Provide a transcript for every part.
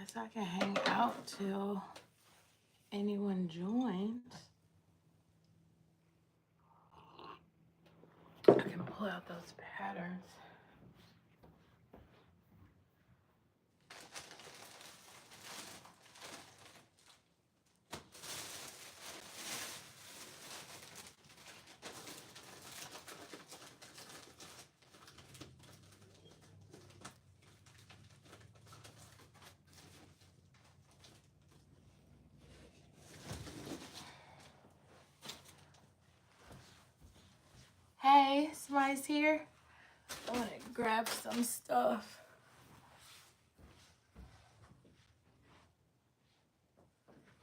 guess I can hang out till anyone joins. I can pull out those patterns. Hey, somebody's here. I want to grab some stuff.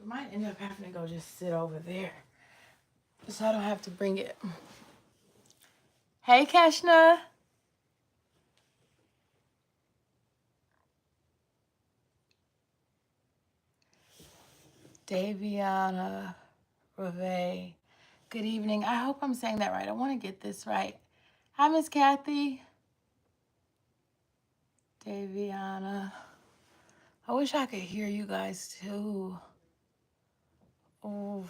We might end up having to go just sit over there, so I don't have to bring it. Hey, Keshna. Daviana Reve. Good evening. I hope I'm saying that right. I want to get this right. Hi, Miss Kathy. Daviana. I wish I could hear you guys too. Oh,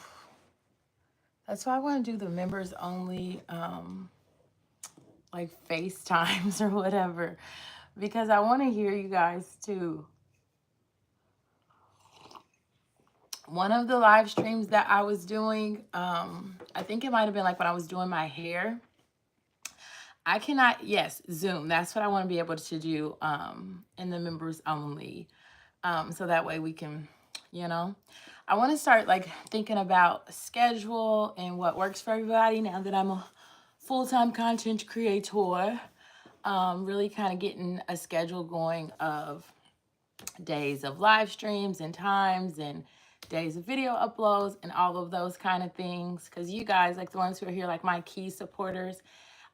that's why I want to do the members only, like FaceTimes or whatever, because I want to hear you guys too. One of the live streams that I was doing, I think it might have been like when I was doing my hair. I cannot, yes, Zoom. That's what I want to be able to do in the members only. So that way we can, you know, I want to start like thinking about schedule and what works for everybody now that I'm a full-time content creator. Really kind of getting a schedule going of days of live streams and times and days of video uploads and all of those kind of things. Because you guys, like the ones who are here, like my key supporters,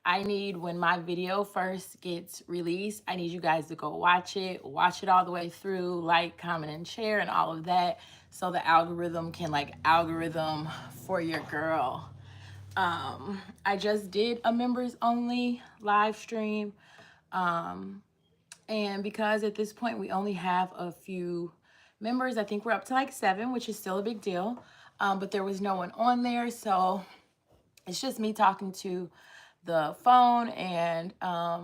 I need, when my video first gets released, I need you guys to go watch it all the way through, like, comment, and share, and all of that, so the algorithm can like algorithm for your girl. I just did a members only live stream. And because at this point we only have a few members, I think we're up to like 7, which is still a big deal. But there was no one on there, so it's just me talking to the phone, and I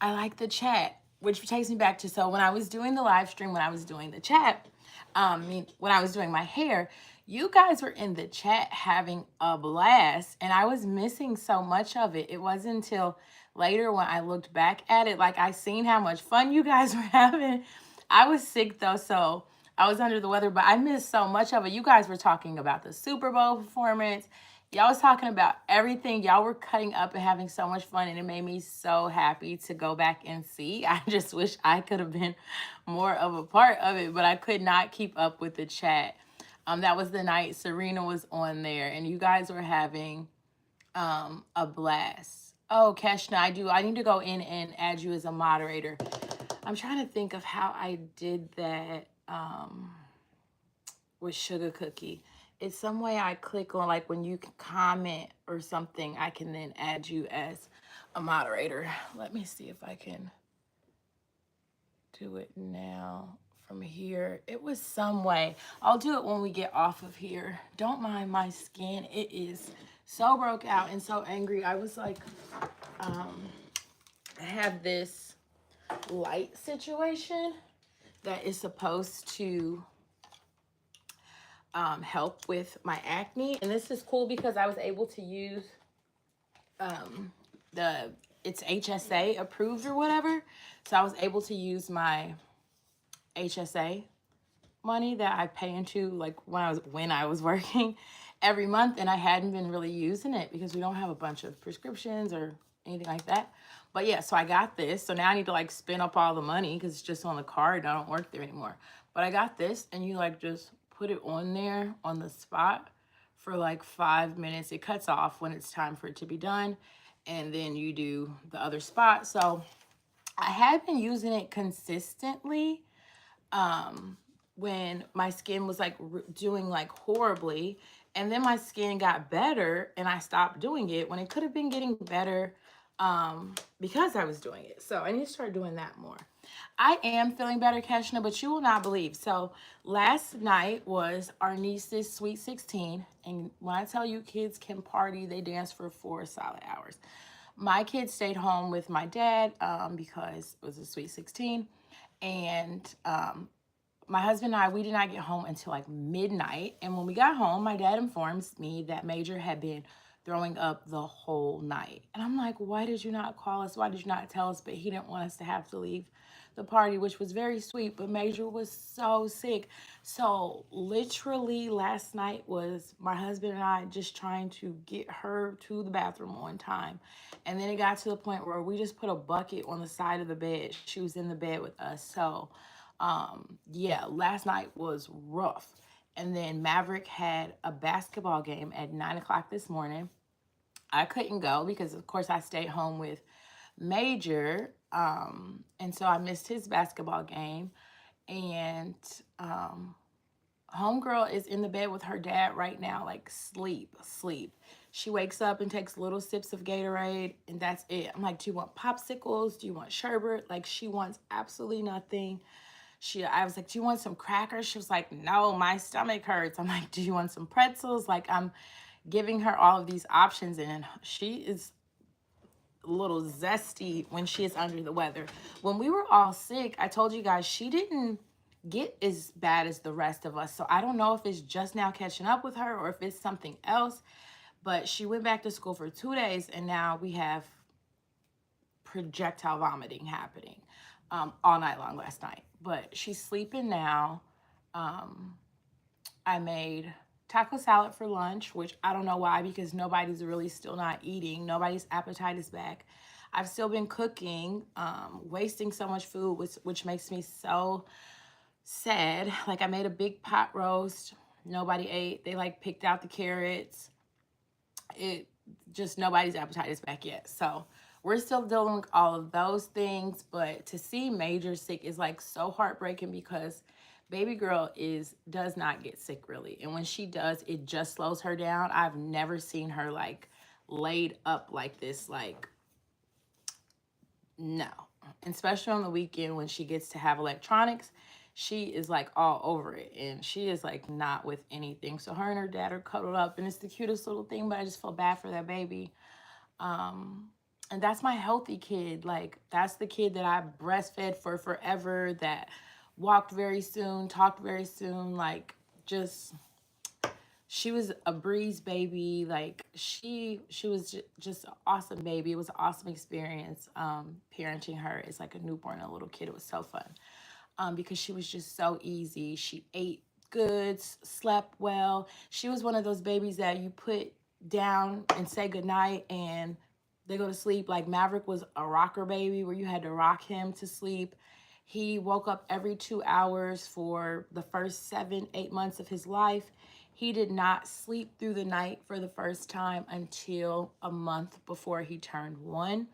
like the chat, which takes me back to, so when I was doing the live stream, when I was doing the chat, when I was doing my hair, you guys were in the chat having a blast, and I was missing so much of it. It wasn't until later when I looked back at it, like I seen how much fun you guys were having. I was sick though, so I was under the weather, but I missed so much of it. You guys were talking about the Super Bowl performance. Y'all was talking about everything. Y'all were cutting up and having so much fun, and it made me so happy to go back and see. I just wish I could have been more of a part of it, but I could not keep up with the chat. That was the night Serena was on there, and you guys were having a blast. Oh, Keshna, I need to go in and add you as a moderator. I'm trying to think of how I did that with Sugar Cookie. It's some way I click on, like when you can comment or something, I can then add you as a moderator. Let me see if I can do it now from here. It was some way. I'll do it when we get off of here. Don't mind my skin. It is so broke out and so angry. I was like, I have this light situation that is supposed to help with my acne, and this is cool because I was able to use it's HSA approved or whatever, so I was able to use my HSA money that I pay into, like when I was working every month, and I hadn't been really using it because we don't have a bunch of prescriptions or anything like that. But yeah, so I got this, so now I need to like spend up all the money because it's just on the card. I don't work there anymore, but I got this, and you like just put it on there on the spot for like 5 minutes. It cuts off when it's time for it to be done, and then you do the other spot. So I had been using it consistently when my skin was like doing like horribly, and then my skin got better and I stopped doing it when it could have been getting better because I was doing it. So I need to start doing that more. I am feeling better, Keshna, but you will not believe. So last night was our niece's sweet 16. And when I tell you kids can party, they dance for 4 solid hours. My kids stayed home with my dad because it was a sweet 16. And my husband and I, we did not get home until like midnight. And when we got home, my dad informs me that Major had been throwing up the whole night. And I'm like, why did you not call us? Why did you not tell us? But he didn't want us to have to leave the party, which was very sweet. But Major was so sick. So literally last night was my husband and I just trying to get her to the bathroom on time. And then it got to the point where we just put a bucket on the side of the bed. She was in the bed with us. So yeah, last night was rough. And then Maverick had a basketball game at 9 o'clock this morning. I couldn't go because, of course, I stayed home with Major. And so I missed his basketball game. And homegirl is in the bed with her dad right now, like sleep. She wakes up and takes little sips of Gatorade, and that's it. I'm like, do you want popsicles? Do you want sherbet? Like, she wants absolutely nothing. I was like, do you want some crackers? She was like, no, my stomach hurts. I'm like, do you want some pretzels? Like, I'm giving her all of these options, and she is a little zesty when she is under the weather. When we were all sick, I told you guys she didn't get as bad as the rest of us. So I don't know if it's just now catching up with her or if it's something else. But she went back to school for 2 days, and now we have projectile vomiting happening all night long last night. But she's sleeping now. I made taco salad for lunch, which I don't know why, because nobody's really still not eating. Nobody's appetite is back. I've still been cooking, wasting so much food, which makes me so sad. Like, I made a big pot roast. Nobody ate. They like picked out the carrots. It just, nobody's appetite is back yet. So we're still dealing with all of those things. But to see Major sick is like so heartbreaking, because baby girl does not get sick really. And when she does, it just slows her down. I've never seen her like laid up like this. Like, no. And especially on the weekend when she gets to have electronics, she is like all over it, and she is like not with anything. So her and her dad are cuddled up, and it's the cutest little thing, but I just feel bad for that baby. And that's my healthy kid. Like, that's the kid that I breastfed for forever, that walked very soon, talked very soon. Like, just, she was a breeze baby. Like, she was just an awesome baby. It was an awesome experience parenting her as like a newborn, a little kid. It was so fun. Because she was just so easy. She ate good, slept well. She was one of those babies that you put down and say goodnight and they go to sleep. Like, Maverick was a rocker baby where you had to rock him to sleep. He woke up every 2 hours for the first 7-8 months of his life. He did not sleep through the night for the first time until a month before he turned 1.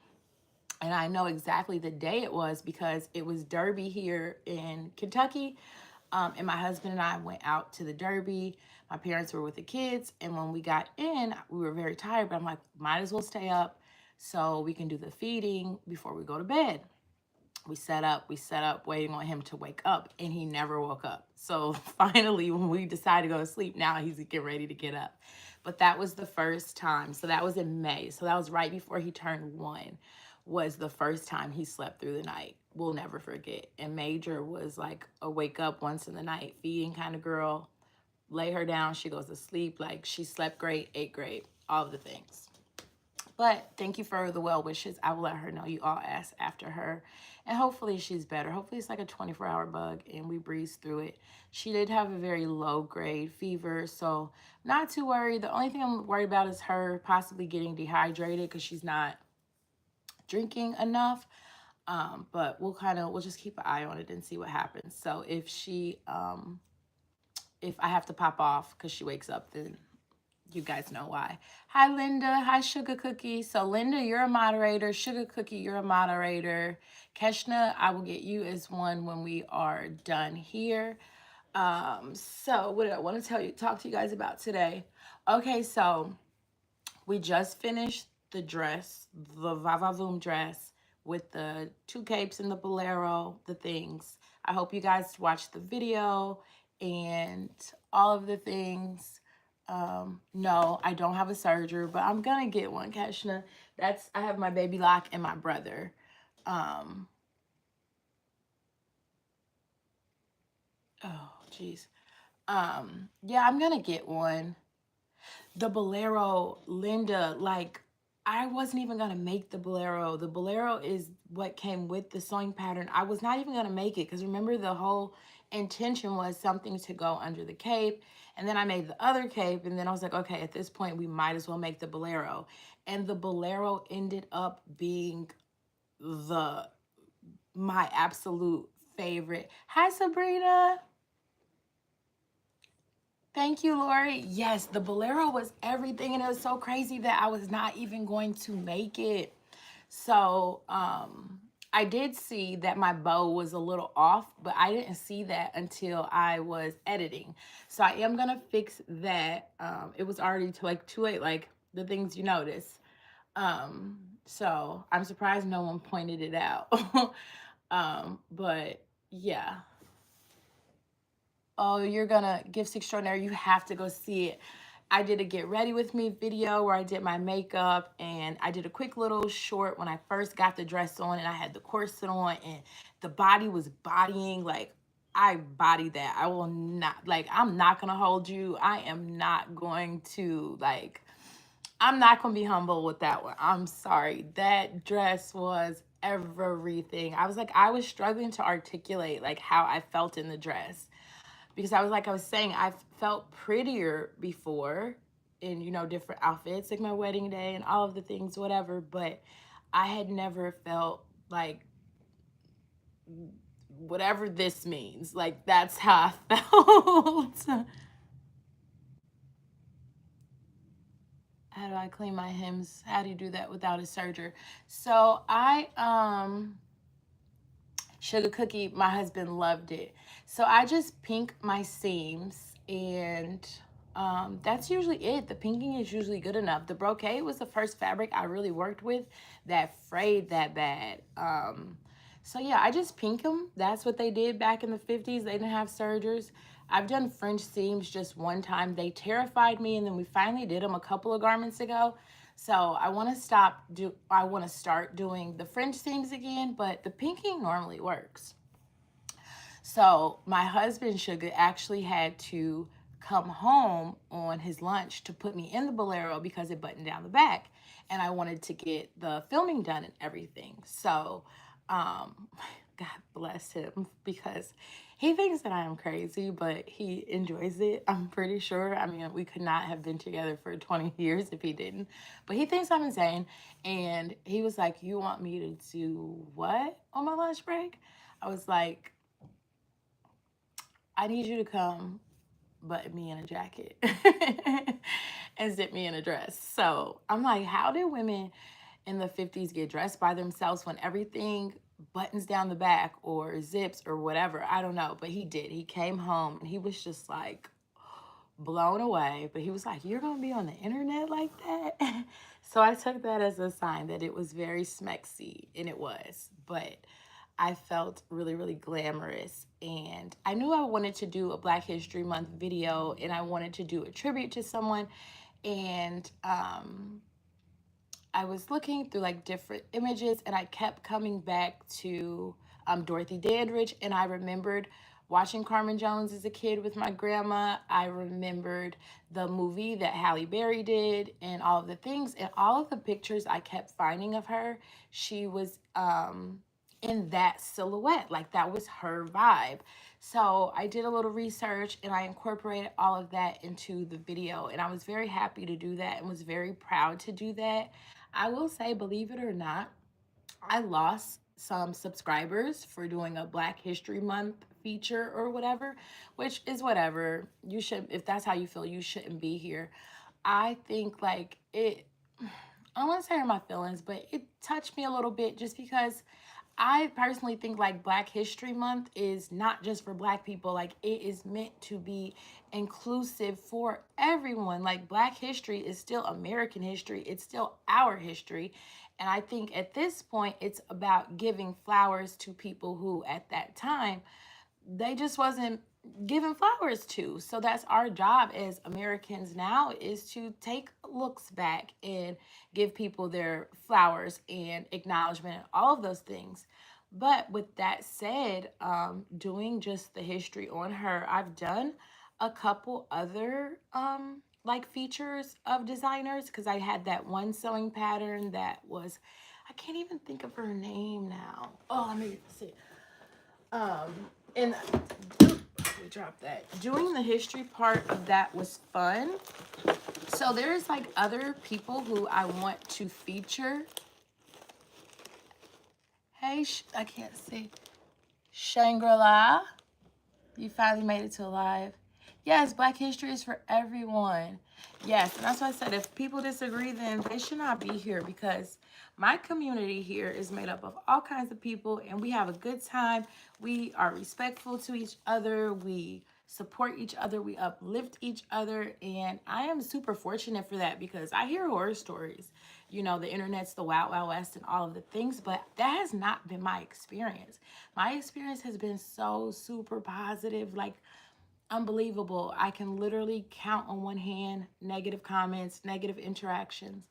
And I know exactly the day it was because it was Derby here in Kentucky. And my husband and I went out to the Derby. My parents were with the kids. And when we got in, we were very tired. But I'm like, might as well stay up so we can do the feeding before we go to bed. We set up waiting on him to wake up. And he never woke up. So finally, when we decided to go to sleep, now he's getting ready to get up. But that was the first time. So that was in May. So that was right before he turned 1. Was the first time he slept through the night. We'll never forget. And Major was like a wake up once in the night feeding kind of girl. Lay her down, she goes to sleep. Like, she slept great, ate great, all of the things. But thank you for the well wishes. I will let her know you all asked after her. And hopefully she's better. Hopefully it's like a 24-hour bug and we breeze through it. She did have a very low grade fever, so not too worried. The only thing I'm worried about is her possibly getting dehydrated because she's not drinking enough. But we'll just keep an eye on it and see what happens. So if if I have to pop off because she wakes up, then you guys know why. Hi, Linda. Hi, Sugar Cookie. So Linda, you're a moderator. Sugar Cookie, you're a moderator. Keshna, I will get you as one when we are done here. So what did I want to talk to you guys about today? Okay, so we just finished the dress, the Vavavoom dress with the two capes and the bolero, the things. I hope you guys watched the video and all of the things. No, I don't have a serger, but I'm gonna get one, Kashna. I have my baby lock and my brother. Um, oh, geez. Yeah, I'm gonna get one. The bolero, Linda, like, I wasn't even gonna make the bolero. The bolero is what came with the sewing pattern. I was not even gonna make it because remember the whole intention was something to go under the cape. And then I made the other cape, and then I was like, okay, at this point we might as well make the bolero. And the bolero ended up being the my absolute favorite. Hi, Sabrina. Thank you, Lori. Yes, the bolero was everything, and it was so crazy that I was not even going to make it. So, I did see that my bow was a little off, but I didn't see that until I was editing. So I am gonna fix that. It was already too late, like the things you notice. So I'm surprised no one pointed it out. But yeah. Oh, you're gonna Gifts Extraordinary. You have to go see it. I did a get ready with me video where I did my makeup, and I did a quick little short when I first got the dress on and I had the corset on and the body was bodying. Like, I bodied that. I will not, like, I'm not gonna hold you. I am not going to, like, I'm not gonna be humble with that one. I'm sorry. That dress was everything. I was like, I was struggling to articulate like how I felt in the dress because I was saying, I've felt prettier before in, different outfits, like my wedding day and all of the things, whatever. But I had never felt like whatever this means. Like, that's how I felt. How do I clean my hems? How do you do that without a serger? So Sugar Cookie, my husband loved it. So I just pink my seams, and that's usually it. The pinking is usually good enough. The brocade was the first fabric I really worked with that frayed that bad. So yeah, I just pink them. That's what they did back in the 50s. They didn't have sergers. I've done French seams just one time. They terrified me, and then we finally did them a couple of garments ago. So I want to start doing the French seams again, but the pinking normally works. So my husband, Sugar, actually had to come home on his lunch to put me in the bolero because it buttoned down the back, and I wanted to get the filming done and everything. So, God bless him, because he thinks that I am crazy, but he enjoys it. I'm pretty sure. I mean, we could not have been together for 20 years if he didn't. But he thinks I'm insane. And he was like, "You want me to do what on my lunch break?" I was like, "I need you to come button me in a jacket and zip me in a dress." So I'm like, how did women in the 50s get dressed by themselves when everything buttons down the back or zips or whatever? I don't know, but he did. He came home and he was just like blown away. But he was like, "You're gonna be on the internet like that?" So I took that as a sign that it was very smexy, and it was. But I felt really, really glamorous. And I knew I wanted to do a Black History Month video, and I wanted to do a tribute to someone. And I was looking through like different images, and I kept coming back to Dorothy Dandridge. And I remembered watching Carmen Jones as a kid with my grandma. I remembered the movie that Halle Berry did and all of the things. And all of the pictures I kept finding of her, she was in that silhouette. Like, that was her vibe. So I did a little research and I incorporated all of that into the video. And I was very happy to do that and was very proud to do that. I will say, believe it or not, I lost some subscribers for doing a Black History Month feature or whatever, which is whatever. You should, if that's how you feel, you shouldn't be here. I think like I don't want to say hurt my feelings, but it touched me a little bit just because I personally think like Black History Month is not just for Black people. Like it is meant to be inclusive for everyone. Like Black history is still American history. It's still our history. And I think at this point it's about giving flowers to people who at that time they just wasn't given flowers to. So that's our job as Americans now, is to take looks back and give people their flowers and acknowledgement and all of those things. But with that said, doing just the history on her, I've done a couple other like features of designers, because I had that one sewing pattern that was, I can't even think of her name now. Oh, let me see. Um, and we dropped that. Doing the history part of that was fun. So there's like other people who I want to feature. Hey, I can't see. Shangri-La, you finally made it to live. Yes, Black history is for everyone. Yes, and that's why I said if people disagree, then they should not be here, because my community here is made up of all kinds of people and we have a good time. We are respectful to each other. We support each other. We uplift each other. And I am super fortunate for that, because I hear horror stories. You know, the internet's the wild, wild west and all of the things, but that has not been my experience. My experience has been so super positive. Like, unbelievable. I can literally count on one hand negative comments, negative interactions.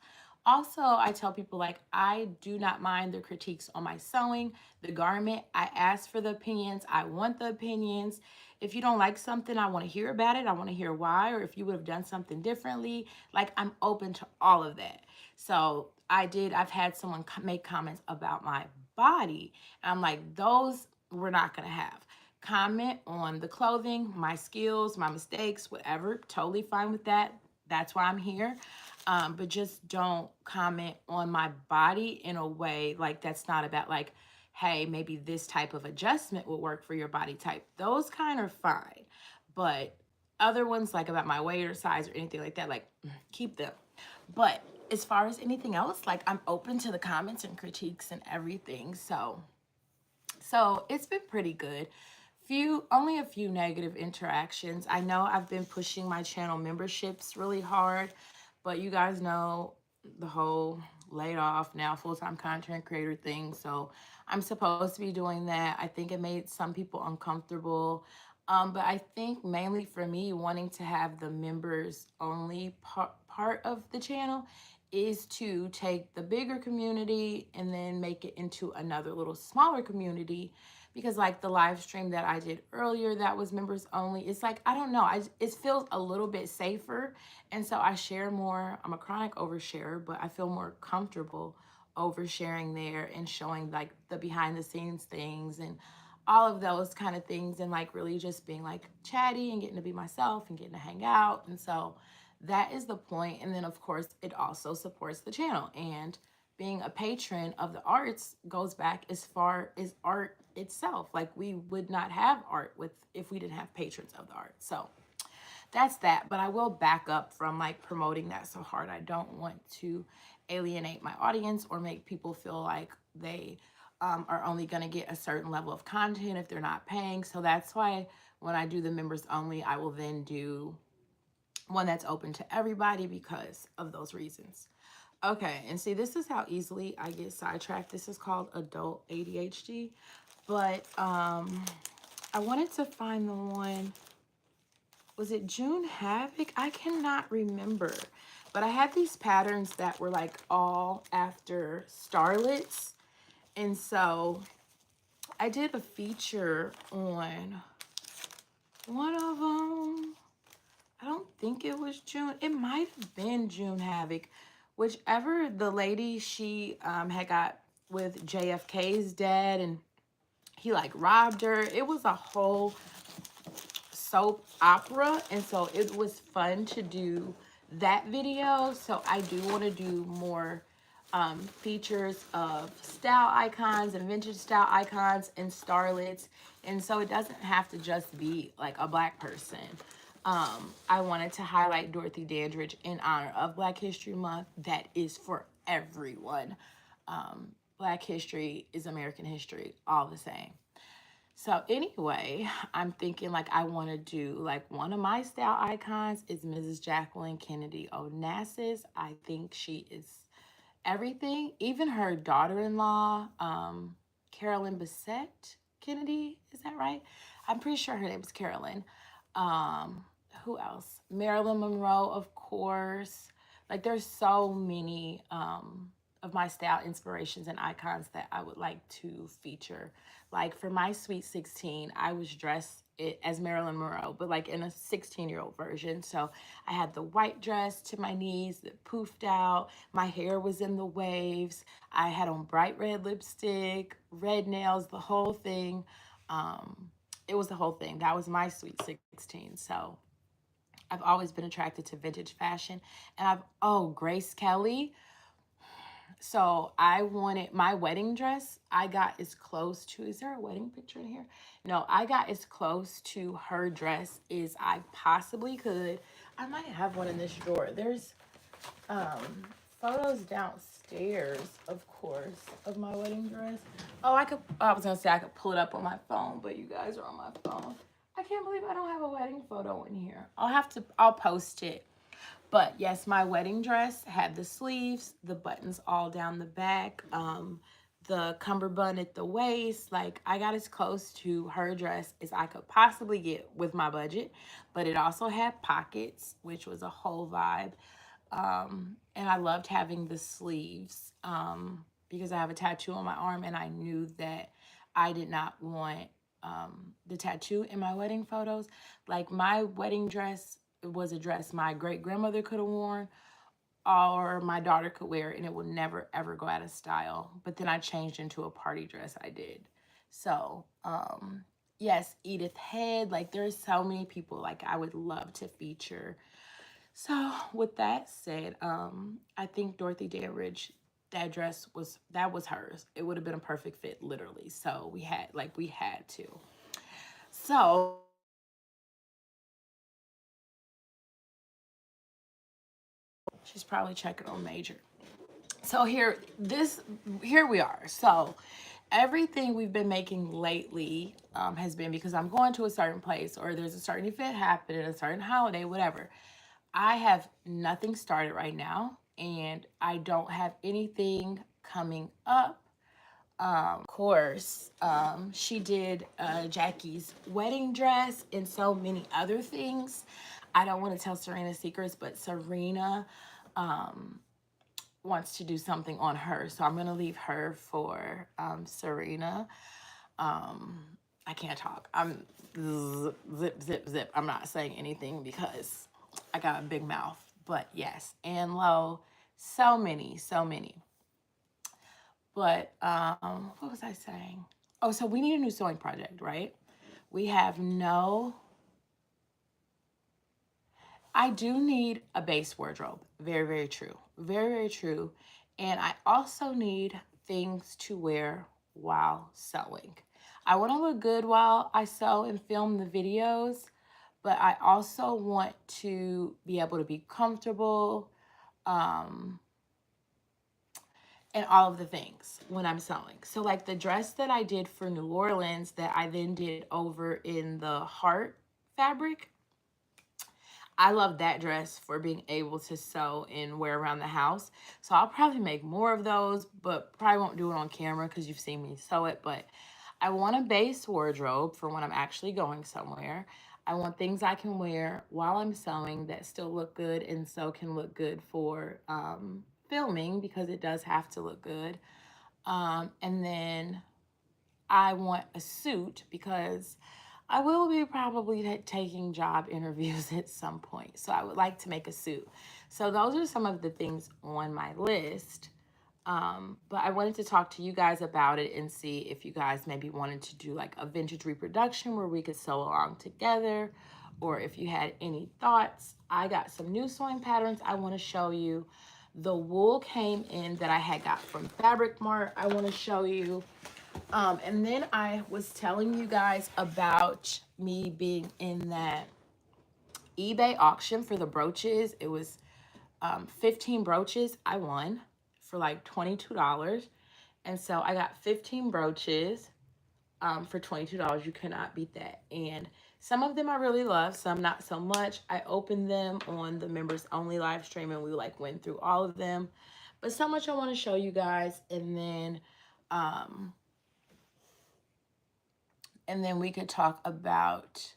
Also, I tell people like I do not mind the critiques on my sewing, the garment. I ask for the opinions. I want the opinions. If you don't like something, I want to hear about it. I want to hear why, or if you would have done something differently. Like, I'm open to all of that. So I've had someone make comments about my body. And I'm like, those we're not going to have. Comment on the clothing, my skills, my mistakes, whatever. Totally fine with that. That's why I'm here. But just don't comment on my body in a way like that's not about like, hey, maybe this type of adjustment will work for your body type. Those kind are fine. But other ones like about my weight or size or anything like that, like keep them. But as far as anything else, like I'm open to the comments and critiques and everything. So it's been pretty good. Only a few negative interactions. I know I've been pushing my channel memberships really hard, but you guys know the whole laid off now full-time content creator thing. So I'm supposed to be doing that. I think it made some people uncomfortable. But I think mainly for me, wanting to have the members only part of the channel is to take the bigger community and then make it into another little smaller community, because like the live stream that I did earlier that was members only, it's like, I don't know, it feels a little bit safer, and so I share more. I'm a chronic oversharer, but I feel more comfortable oversharing there and showing like the behind the scenes things and all of those kind of things, and like really just being like chatty and getting to be myself and getting to hang out. And so that is the point. And then of course it also supports the channel, and being a patron of the arts goes back as far as art itself. Like, we would not have art if we didn't have patrons of the art. So that's that. But I will back up from like promoting that so hard. I don't want to alienate my audience or make people feel like they are only going to get a certain level of content if they're not paying. So that's why when I do the members only, I will then do one that's open to everybody because of those reasons. Okay, and see, this is how easily I get sidetracked. This is called adult ADHD. But I wanted to find the one, was it June Havoc? I cannot remember. But I had these patterns that were like all after starlets. And so I did a feature on one of them. I don't think it was June. It might have been June Havoc. Whichever the lady, she had got with JFK's dad and he like robbed her. It was a whole soap opera, and so it was fun to do that video. So I do want to do more features of style icons and vintage style icons and starlets, and so it doesn't have to just be like a Black person. I wanted to highlight Dorothy Dandridge in honor of Black History Month. That is for everyone. Black history is American history, all the same. So anyway, I'm thinking like I want to do like one of my style icons is Mrs. Jacqueline Kennedy Onassis. I think she is everything. Even her daughter-in-law, Carolyn Bessette Kennedy, is that right? I'm pretty sure her name is Carolyn. Um, who else? Marilyn Monroe, of course. Like there's so many of my style inspirations and icons that I would like to feature. Like for my Sweet 16, I was dressed as Marilyn Monroe, but like in a 16-year-old version. So I had the white dress to my knees that poofed out. My hair was in the waves. I had on bright red lipstick, red nails, the whole thing. It was the whole thing. That was my Sweet 16. So I've always been attracted to vintage fashion. And Grace Kelly. So I wanted my wedding dress. I got as close to, is there a wedding picture in here? No, I got as close to her dress as I possibly could. I might have one in this drawer. There's photos downstairs, of course, of my wedding dress. Oh, I was gonna say I could pull it up on my phone, but you guys are on my phone. I can't believe I don't have a wedding photo in here. I'll post it. But yes, my wedding dress had the sleeves, the buttons all down the back, the cummerbund at the waist. Like I got as close to her dress as I could possibly get with my budget. But it also had pockets, which was a whole vibe. And I loved having the sleeves because I have a tattoo on my arm and I knew that I did not want the tattoo in my wedding photos. Like my wedding dress was a dress my great grandmother could have worn or my daughter could wear and it will never ever go out of style. But then I changed into a party dress. I did. So, yes, Edith Head. Like there's so many people like I would love to feature. So with that said, I think Dorothy Dandridge, that was hers. It would have been a perfect fit, literally. So we had to. So she's probably checking on Major. So here we are. So everything we've been making lately has been because I'm going to a certain place or there's a certain event happening, a certain holiday, whatever. I have nothing started right now and I don't have anything coming up. Of course, she did Jackie's wedding dress and so many other things. I don't want to tell Serena's secrets, but Serena wants to do something on her. So I'm going to leave her for Serena. I can't talk. I'm zip, zip, zip. I'm not saying anything because I got a big mouth. But yes, and low, so many, so many. But what was I saying? Oh, so we need a new sewing project, right? We have no. I do need a base wardrobe. Very, very true. Very, very true. And I also need things to wear while sewing. I want to look good while I sew and film the videos, but I also want to be able to be comfortable and all of the things when I'm sewing. So like the dress that I did for New Orleans that I then did over in the heart fabric, I love that dress for being able to sew and wear around the house. So I'll probably make more of those, but probably won't do it on camera because you've seen me sew it. But I want a base wardrobe for when I'm actually going somewhere. I want things I can wear while I'm sewing that still look good and so can look good for filming because it does have to look good. And then I want a suit because I will be probably taking job interviews at some point. So I would like to make a suit. So those are some of the things on my list. But I wanted to talk to you guys about it and see if you guys maybe wanted to do like a vintage reproduction where we could sew along together, or if you had any thoughts. I got some new sewing patterns I want to show you. The wool came in that I had got from Fabric Mart. I want to show you. And then I was telling you guys about me being in that eBay auction for the brooches. It was 15 brooches I won for like $22. And so I got 15 brooches for $22. You cannot beat that. And some of them I really love, some not so much. I opened them on the members only live stream and we like went through all of them. But so much I want to show you guys, um and then we could talk about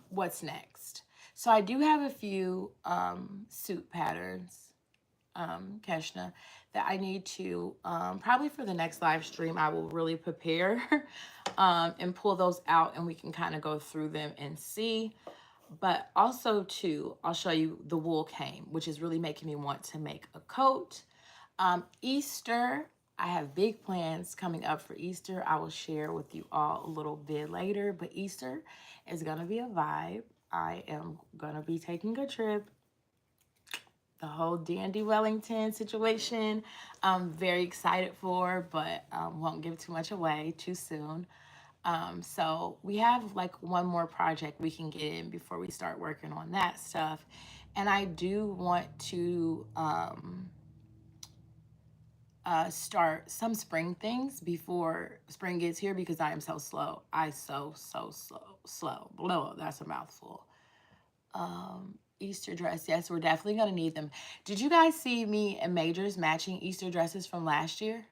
what's next. So I do have a few suit patterns, Keshna, that I need to, probably for the next live stream, I will really prepare and pull those out and we can kind of go through them and see. But also too, I'll show you the wool cane, which is really making me want to make a coat. Easter, I have big plans coming up for Easter. I will share with you all a little bit later, but Easter is going to be a vibe. I am going to be taking a trip. The whole D&D Wellington situation, I'm very excited for, but won't give too much away too soon. So we have like one more project we can get in before we start working on that stuff. And I do want to start some spring things before spring gets here because I am so slow. Slow. Blah, that's a mouthful. Easter dress. Yes, we're definitely going to need them. Did you guys see me and Major's matching Easter dresses from last year?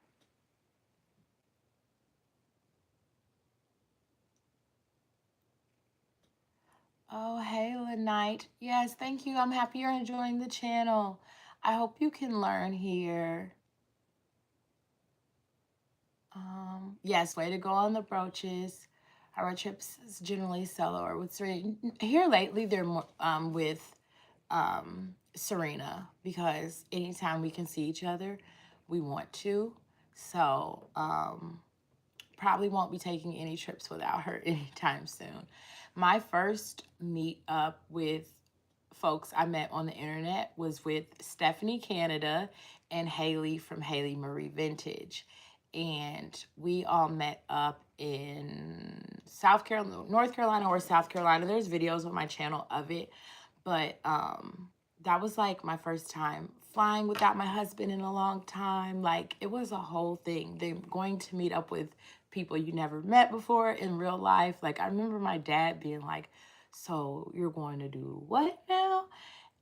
Oh, hey, Lenite. Yes, thank you. I'm happy you're enjoying the channel. I hope you can learn here. Yes, way to go on the brooches. Our trips is generally solo or with Serena. Here lately, they're more with Serena because anytime we can see each other, we want to. So probably won't be taking any trips without her anytime soon. My first meet up with folks I met on the internet was with Stephanie Canada and Haley from Haley Marie Vintage. And we all met up in South Carolina, North Carolina or South Carolina. There's videos on my channel of it. But that was like my first time flying without my husband in a long time. Like it was a whole thing. They're going to meet up with people you never met before in real life. Like I remember my dad being like, so you're going to do what now?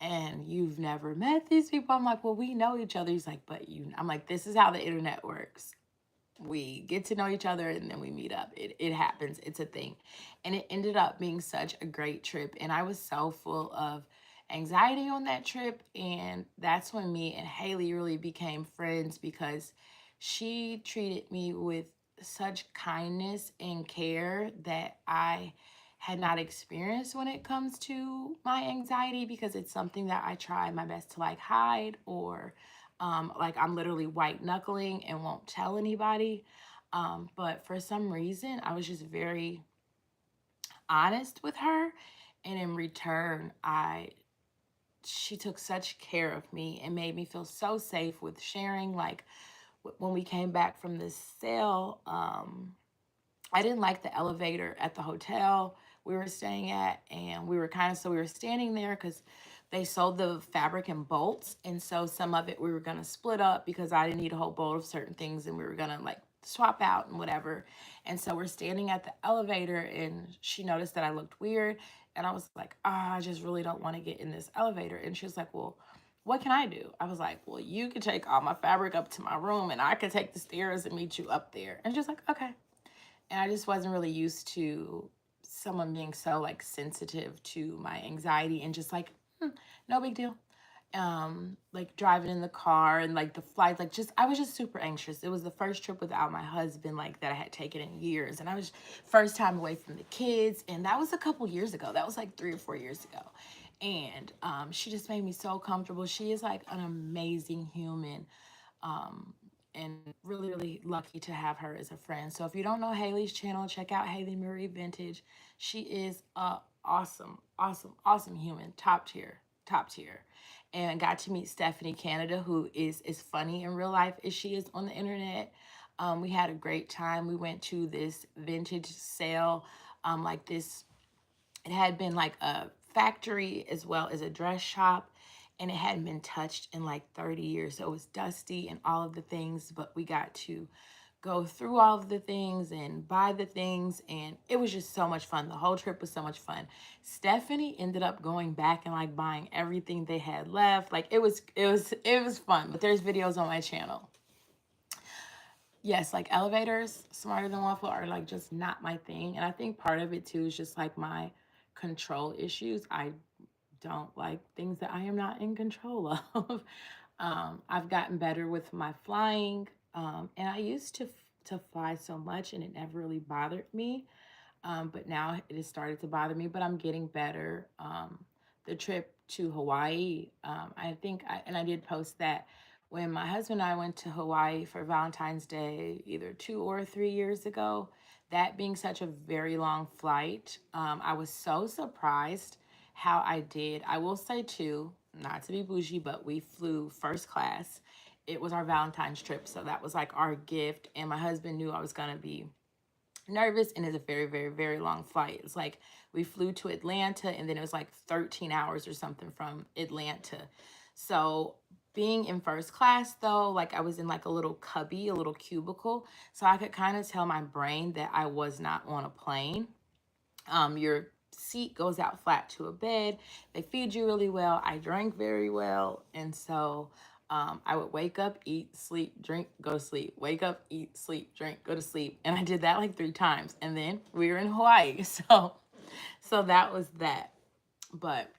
And you've never met these people. I'm like, well, we know each other. He's like, but you, I'm like, this is how the internet works. We get to know each other and then we meet up. It happens. It's a thing. And it ended up being such a great trip. And I was so full of anxiety on that trip. And that's when me and Haley really became friends because she treated me with such kindness and care that I had not experienced when it comes to my anxiety because it's something that I try my best to like hide or like I'm literally white knuckling and won't tell anybody. But for some reason, I was just very honest with her. And in return, she took such care of me and made me feel so safe with sharing. Like when we came back from this sale, I didn't like the elevator at the hotel we were staying at. And we were we were standing there because they sold the fabric in bolts. And so some of it we were going to split up because I didn't need a whole bolt of certain things. And we were going to like swap out and whatever. And so we're standing at the elevator and she noticed that I looked weird. And I was like, I just really don't want to get in this elevator. And she was like, well, what can I do? I was like, well, you can take all my fabric up to my room and I could take the stairs and meet you up there. And she was like, okay. And I just wasn't really used to someone being so like sensitive to my anxiety and just like, no big deal. Like driving in the car and like the flight, like just, I was just super anxious. It was the first trip without my husband, like that I had taken in years. And I was first time away from the kids. And that was a couple years ago. That was like 3 or 4 years ago. And she just made me so comfortable. She is like an amazing human. And really, really lucky to have her as a friend. So if you don't know Haley's channel, check out Haley Marie Vintage. She is a awesome human. Top tier. And got to meet Stephanie Canada, who is as funny in real life as she is on the internet. We had a great time. We went to this vintage sale, it had been like a factory as well as a dress shop. and it hadn't been touched in like 30 years. So it was dusty and all of the things, but we got to go through all of the things and buy the things, and it was just so much fun. The whole trip was so much fun. Stephanie ended up going back and like buying everything they had left. Like it was fun. But there's videos on my channel. Yes, like elevators, Smarter Than Waffle, are like just not my thing. And I think part of it too is just like my control issues. I don't like things that I am not in control of. I've gotten better with my flying, and I used to fly so much, and it never really bothered me. But now it has started to bother me. But I'm getting better. The trip to Hawaii, I think, and I did post that when my husband and I went to Hawaii for Valentine's Day, either 2 or 3 years ago. That being such a very long flight, I was so surprised how I did. I will say too, not to be bougie, but we flew first class. It was our Valentine's trip, so that was like our gift. And my husband knew I was gonna be nervous, and it's a very, very, very long flight. It's like we flew to Atlanta, and then it was like 13 hours or something from Atlanta. So being in first class though, like I was in like a little cubby, a little cubicle, so I could kind of tell my brain that I was not on a plane. Your seat goes out flat to a bed. They feed you really well. I drank very well. And so I would wake up, eat, sleep, drink, go to sleep. Wake up, eat, sleep, drink, go to sleep. And I did that like 3 times. And then we were in Hawaii. So that was that. But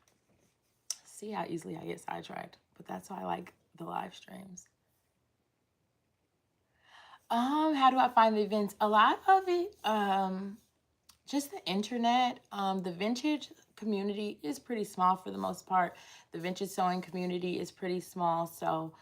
see how easily I get sidetracked. But that's why I like the live streams. How do I find the events? A lot of it, just the internet. The vintage community is pretty small for the most part. The vintage sewing community is pretty small. So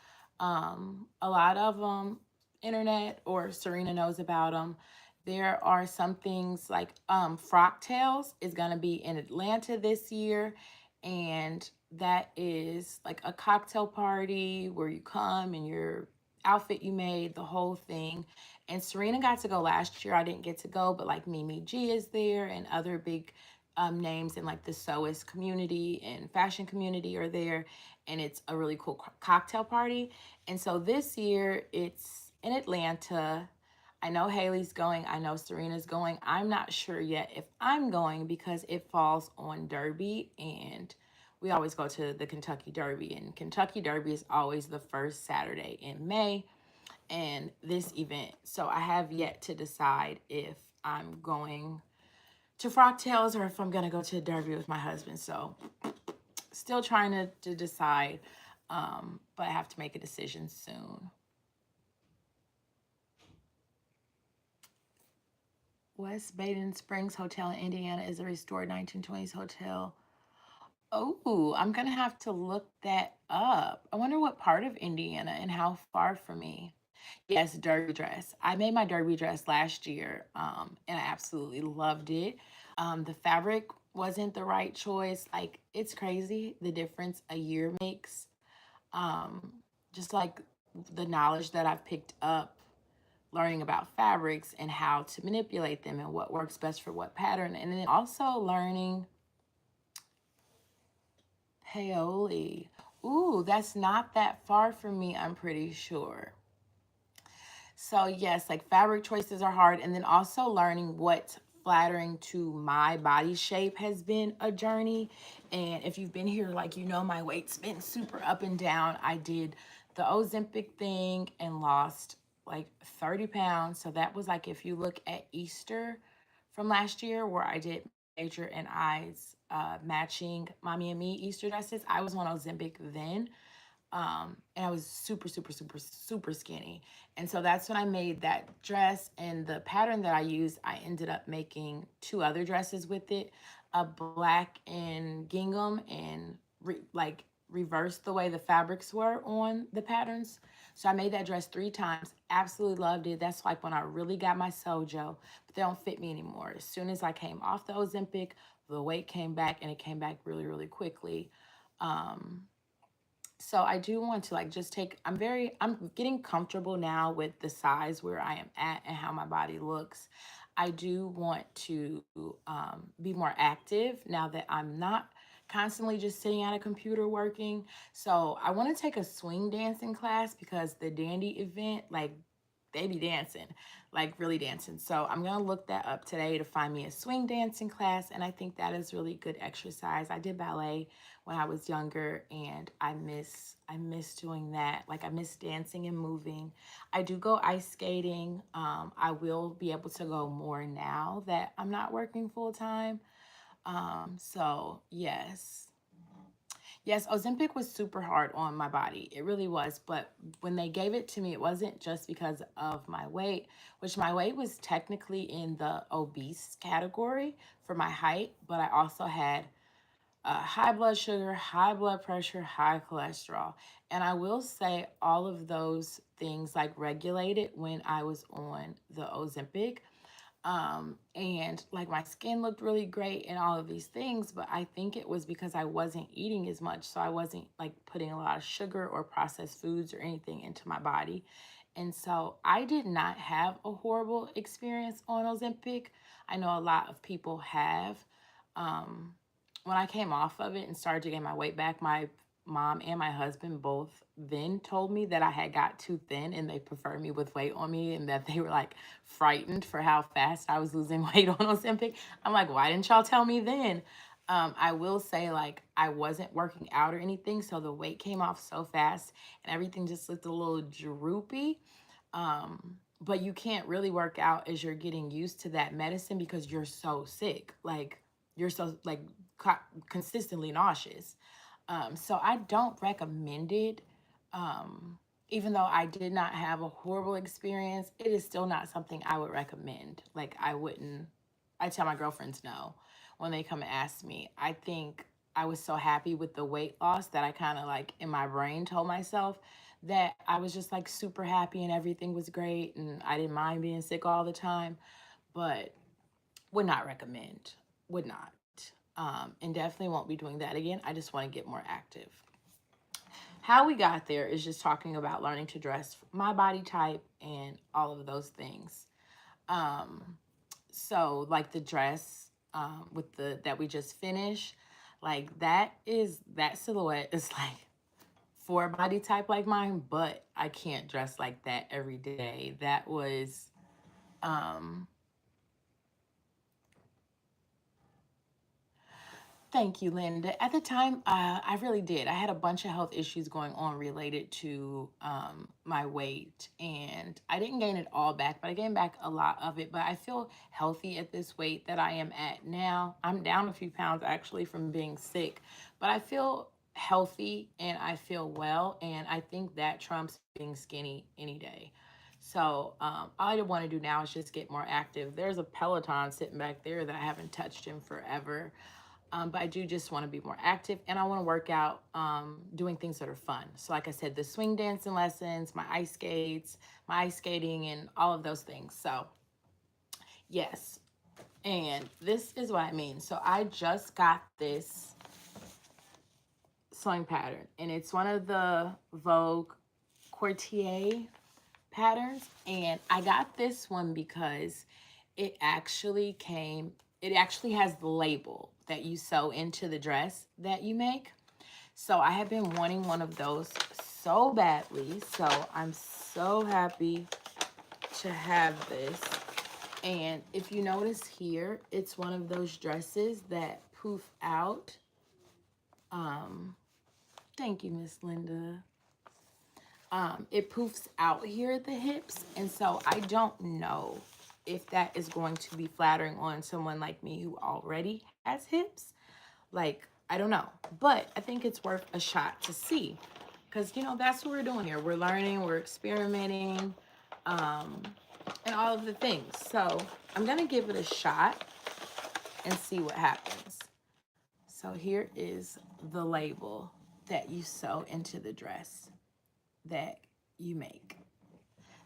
a lot of them, internet, or Serena knows about them. There are some things like Frock Tales is going to be in Atlanta this year. And that is like a cocktail party where you come and your outfit you made, the whole thing. And Serena got to go last year. I didn't get to go, but like Mimi G is there, and other big names in like the sewist community and fashion community are there. And it's a really cool cocktail party. And so this year it's in Atlanta. I know Haley's going. I know Serena's going. I'm not sure yet if I'm going because it falls on Derby, and we always go to the Kentucky Derby, and Kentucky Derby is always the first Saturday in May. And this event, so I have yet to decide if I'm going to Frock Tales or if I'm gonna go to Derby with my husband. So still trying to decide, but I have to make a decision soon. West Baden Springs Hotel in Indiana is a restored 1920s hotel. Oh, I'm gonna have to look that up. I wonder what part of Indiana and how far from me. Yes, derby dress. I made my derby dress last year, and I absolutely loved it. The fabric wasn't the right choice. Like, it's crazy the difference a year makes. Um, just like the knowledge that I've picked up learning about fabrics and how to manipulate them and what works best for what pattern. And then also learning Paoli. Ooh, that's not that far from me, I'm pretty sure. So yes, like fabric choices are hard. And then also learning what's flattering to my body shape has been a journey. And if you've been here, like, you know, my weight's been super up and down. I did the Ozempic thing and lost like 30 pounds. So that was like, if you look at Easter from last year where I did Major and I's matching Mommy and Me Easter dresses, I was on Ozempic then. And I was super, super, super, super skinny. And so that's when I made that dress, and the pattern that I used, I ended up making 2 other dresses with it, a black and gingham, and reverse the way the fabrics were on the patterns. So I made that dress 3 times, absolutely loved it. That's like when I really got my sojo, but they don't fit me anymore. As soon as I came off the Ozempic, the weight came back, and it came back really, really quickly. So I do want to like just take, I'm getting comfortable now with the size where I am at and how my body looks. I do want to be more active now that I'm not constantly just sitting at a computer working. So I want to take a swing dancing class because the Dandy event, like, they be dancing, like really dancing. So I'm gonna look that up today to find me a swing dancing class, and I think that is really good exercise. I did ballet when I was younger, and I miss doing that. Like, I miss dancing and moving. I do go ice skating. I will be able to go more now that I'm not working full time. So yes. Yes, Ozempic was super hard on my body. It really was. But when they gave it to me, it wasn't just because of my weight, which my weight was technically in the obese category for my height, but I also had high blood sugar, high blood pressure, high cholesterol. And I will say all of those things like regulated when I was on the Ozempic. And like my skin looked really great and all of these things, but I think it was because I wasn't eating as much. So I wasn't like putting a lot of sugar or processed foods or anything into my body. And so I did not have a horrible experience on Ozempic. I know a lot of people have. Um, when I came off of it and started to get my weight back, my mom and my husband both then told me that I had got too thin and they preferred me with weight on me, and that they were like frightened for how fast I was losing weight on Ozempic. I'm like, why didn't y'all tell me then? I will say, like, I wasn't working out or anything, so the weight came off so fast and everything just looked a little droopy. But you can't really work out as you're getting used to that medicine because you're so sick. Like, you're so like consistently nauseous. So I don't recommend it. Um, Even though I did not have a horrible experience, it is still not something I would recommend. Like, I wouldn't, I tell my girlfriends no when they come and ask me. I think I was so happy with the weight loss that I kind of like in my brain told myself that I was just like super happy and everything was great and I didn't mind being sick all the time, but would not recommend, would not. And definitely won't be doing that again. I just want to get more active. How we got there is just talking about learning to dress my body type and all of those things. Um, so like the dress with the that we just finished, like that silhouette is like for a body type like mine, but I can't dress like that every day. That was um Thank you, Linda. At the time, I really did. I had a bunch of health issues going on related to my weight, and I didn't gain it all back, but I gained back a lot of it. But I feel healthy at this weight that I am at now. I'm down a few pounds actually from being sick, but I feel healthy and I feel well, and I think that trumps being skinny any day. So all I want to do now is just get more active. There's a Peloton sitting back there that I haven't touched in forever. But I do just want to be more active and I want to work out doing things that are fun. So like I said, the swing dancing lessons, my ice skates, my ice skating and all of those things. So yes, and this is what I mean. So I just got this sewing pattern and it's one of the Vogue Courtier patterns. And I got this one because it actually came, it actually has the label that you sew into the dress that you make. So I have been wanting one of those so badly. So I'm so happy to have this. And if you notice here, it's one of those dresses that poof out. Um, Thank you, Miss Linda. It poofs out here at the hips. And so I don't know if that is going to be flattering on someone like me who already has hips. Like, I don't know. But I think it's worth a shot to see. Because, you know, that's what we're doing here. We're learning, we're experimenting, and all of the things. So I'm going to give it a shot and see what happens. So here is the label that you sew into the dress that you make.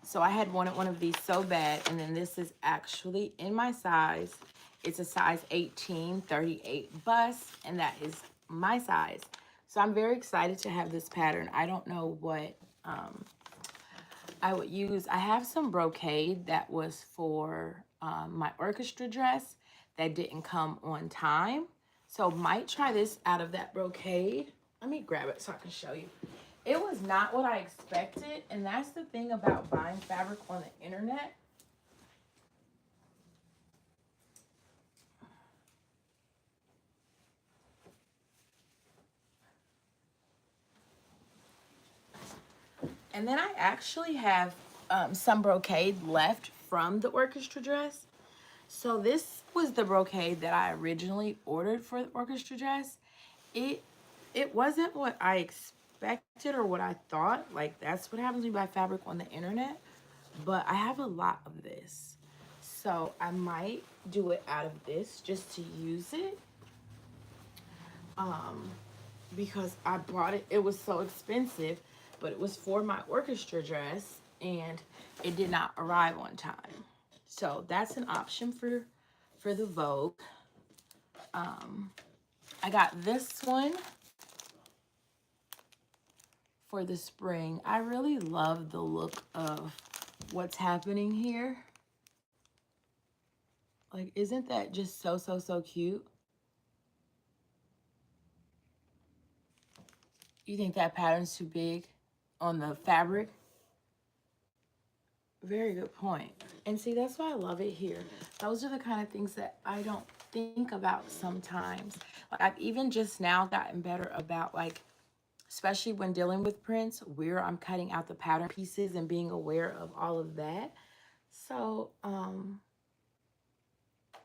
So I had wanted one of these so bad, and then this is actually in my size. It's a size 18, 38 bust, and that is my size. So I'm very excited to have this pattern. I don't know what I would use. I have some brocade that was for my orchestra dress that didn't come on time. So might try this out of that brocade. Let me grab it so I can show you. It was not what I expected, and that's the thing about buying fabric on the internet. And then I actually have some brocade left from the orchestra dress. So this was the brocade that I originally ordered for the orchestra dress. It wasn't what I expected or what I thought. Like, that's what happens when you buy fabric on the internet. But I have a lot of this. So I might do it out of this just to use it. Because I bought it. It was so expensive, but it was for my orchestra dress and it did not arrive on time. So that's an option for the Vogue. I got this one for the spring. I really love the look of what's happening here. Like, isn't that just so, so, so cute? You think that pattern's too big on the fabric? Very good point. And see, that's why I love it here. Those are the kind of things that I don't think about sometimes. Like, I've even just now gotten better about, like, especially when dealing with prints, where I'm cutting out the pattern pieces and being aware of all of that. So, I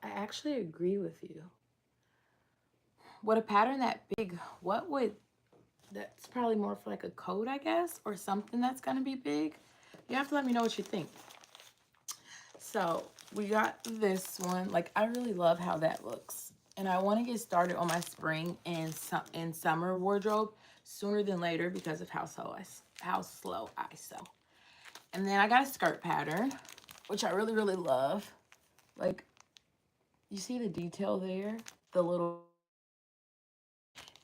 actually agree with you. Would a pattern that big, that's probably more for like a coat, I guess, or something that's gonna be big. You have to let me know what you think. So we got this one. Like, I really love how that looks. And I want to get started on my spring and summer wardrobe sooner than later because of how slow I sew. And then I got a skirt pattern, which I really, really love. Like, you see the detail there? The little...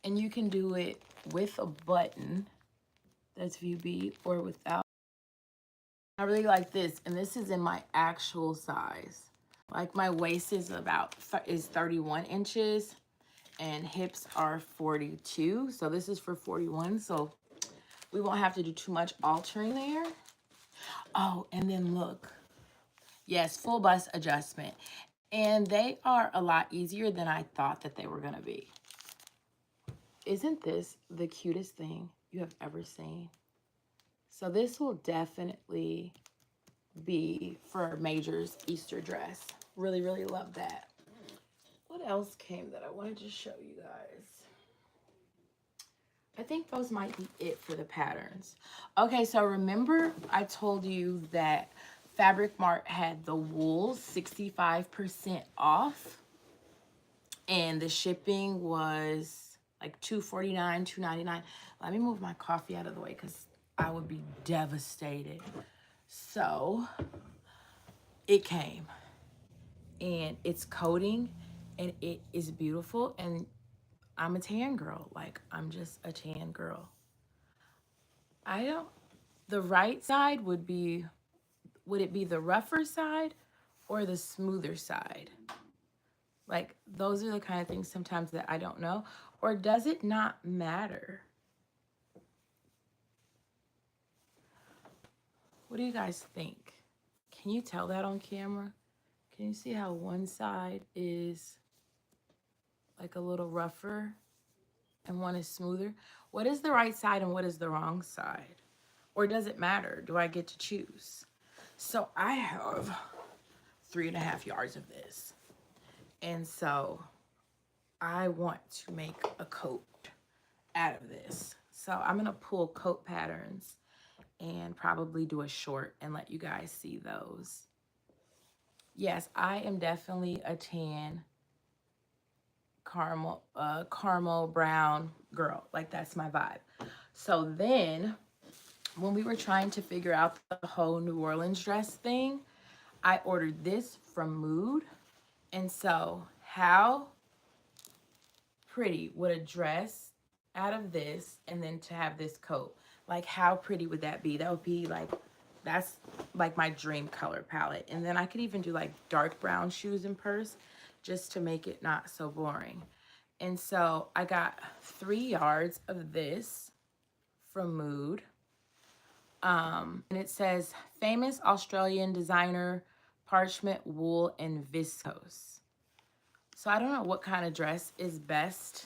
And you can do it with a button that's VB or without. I really like this, and this is in my actual size. Like, my waist is 31 inches and hips are 42. So this is for 41. So we won't have to do too much altering there. Oh, and then look. Yes, full bust adjustment. And they are a lot easier than I thought that they were going to be. Isn't this the cutest thing you have ever seen? So this will definitely be for Major's Easter dress. Really, really love that. What else came that I wanted to show you guys? I think those might be it for the patterns. Okay, so remember I told you that Fabric Mart had the wool 65% off, and the shipping was like $2.49, $2.99. Let me move my coffee out of the way because I would be devastated. So it came, and it's coating, and it is beautiful. And I'm a tan girl. Like, I'm just a tan girl. The right side would it be the rougher side or the smoother side? Like, those are the kind of things sometimes that I don't know. Or does it not matter? What do you guys think? Can you tell that on camera? Can you see how one side is like a little rougher and one is smoother? What is the right side and what is the wrong side? Or does it matter? Do I get to choose? So I have 3.5 yards of this. And so I want to make a coat out of this. So I'm going to pull coat patterns and probably do a short and let you guys see those. Yes, I am definitely a tan caramel brown girl. Like, that's my vibe. So then when we were trying to figure out the whole New Orleans dress thing, I ordered this from Mood. And so how pretty would a dress out of this and then to have this coat? Like, how pretty would that be? That would be like, that's like my dream color palette. And then I could even do like dark brown shoes and purse just to make it not so boring. And so I got 3 yards of this from Mood. And it says famous Australian designer, parchment, wool, and viscose. So I don't know what kind of dress is best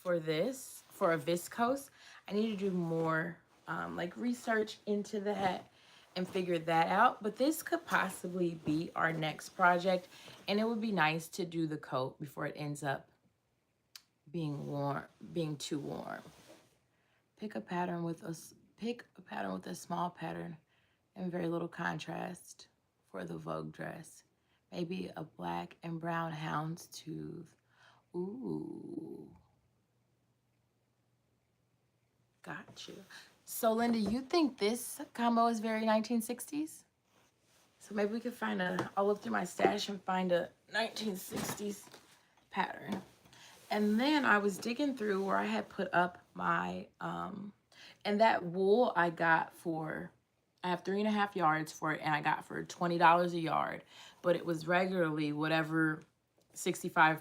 for this, for a viscose. I need to do more like research into that and figure that out. But this could possibly be our next project, and it would be nice to do the coat before it ends up being warm, being too warm. Pick a pattern with a small pattern and very little contrast for the Vogue dress. Maybe a black and brown houndstooth. Ooh. Got you. So, Linda, you think this combo is very 1960s? So maybe we could find I'll look through my stash and find a 1960s pattern. And then I was digging through where I had put up my, and that wool I got for, I have 3.5 yards for it, and I got for $20 a yard, but it was regularly whatever 65%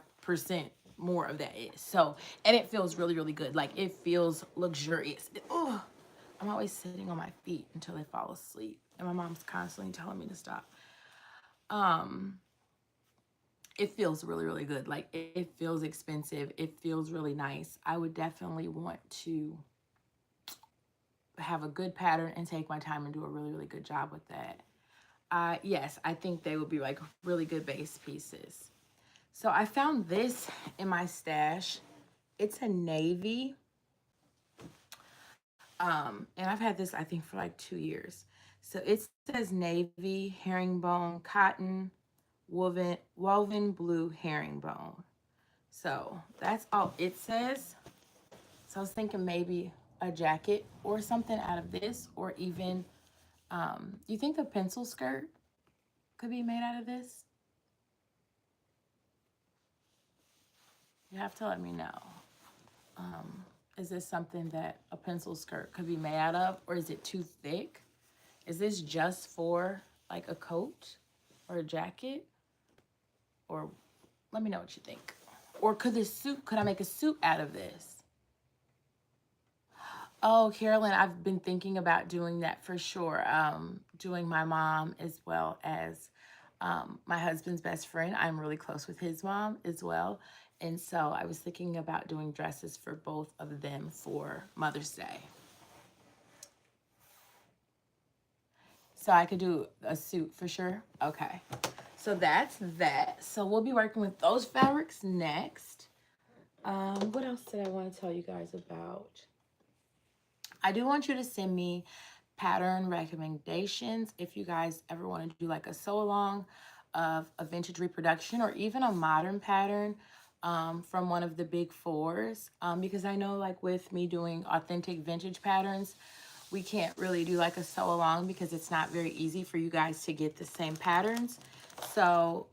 more of that is. So, and it feels really, really good. Like, it feels luxurious. Oh, I'm always sitting on my feet until they fall asleep, and my mom's constantly telling me to stop. It feels really, really good. Like, it feels expensive. It feels really nice. I would definitely want to have a good pattern and take my time and do a really, really good job with that. Yes, I think they would be like really good base pieces. So I found this in my stash. It's a navy. And I've had this, I think, for like 2 years. So it says navy, herringbone, cotton, woven blue herringbone. So that's all it says. So I was thinking maybe a jacket or something out of this, or even, you think a pencil skirt could be made out of this? You have to let me know. Is this something that a pencil skirt could be made out of, or is it too thick? Is this just for like a coat or a jacket? Or let me know what you think. Or could I make a suit out of this? Oh, Carolyn, I've been thinking about doing that for sure. Doing my mom as well as my husband's best friend. I'm really close with his mom as well. And so I was thinking about doing dresses for both of them for Mother's Day. So I could do a suit for sure. Okay. So that's that. So we'll be working with those fabrics next. What else did I want to tell you guys about? I do want you to send me pattern recommendations if you guys ever want to do like a sew along of a vintage reproduction or even a modern pattern from one of the big fours, because I know like with me doing authentic vintage patterns, we can't really do like a sew along because it's not very easy for you guys to get the same patterns. So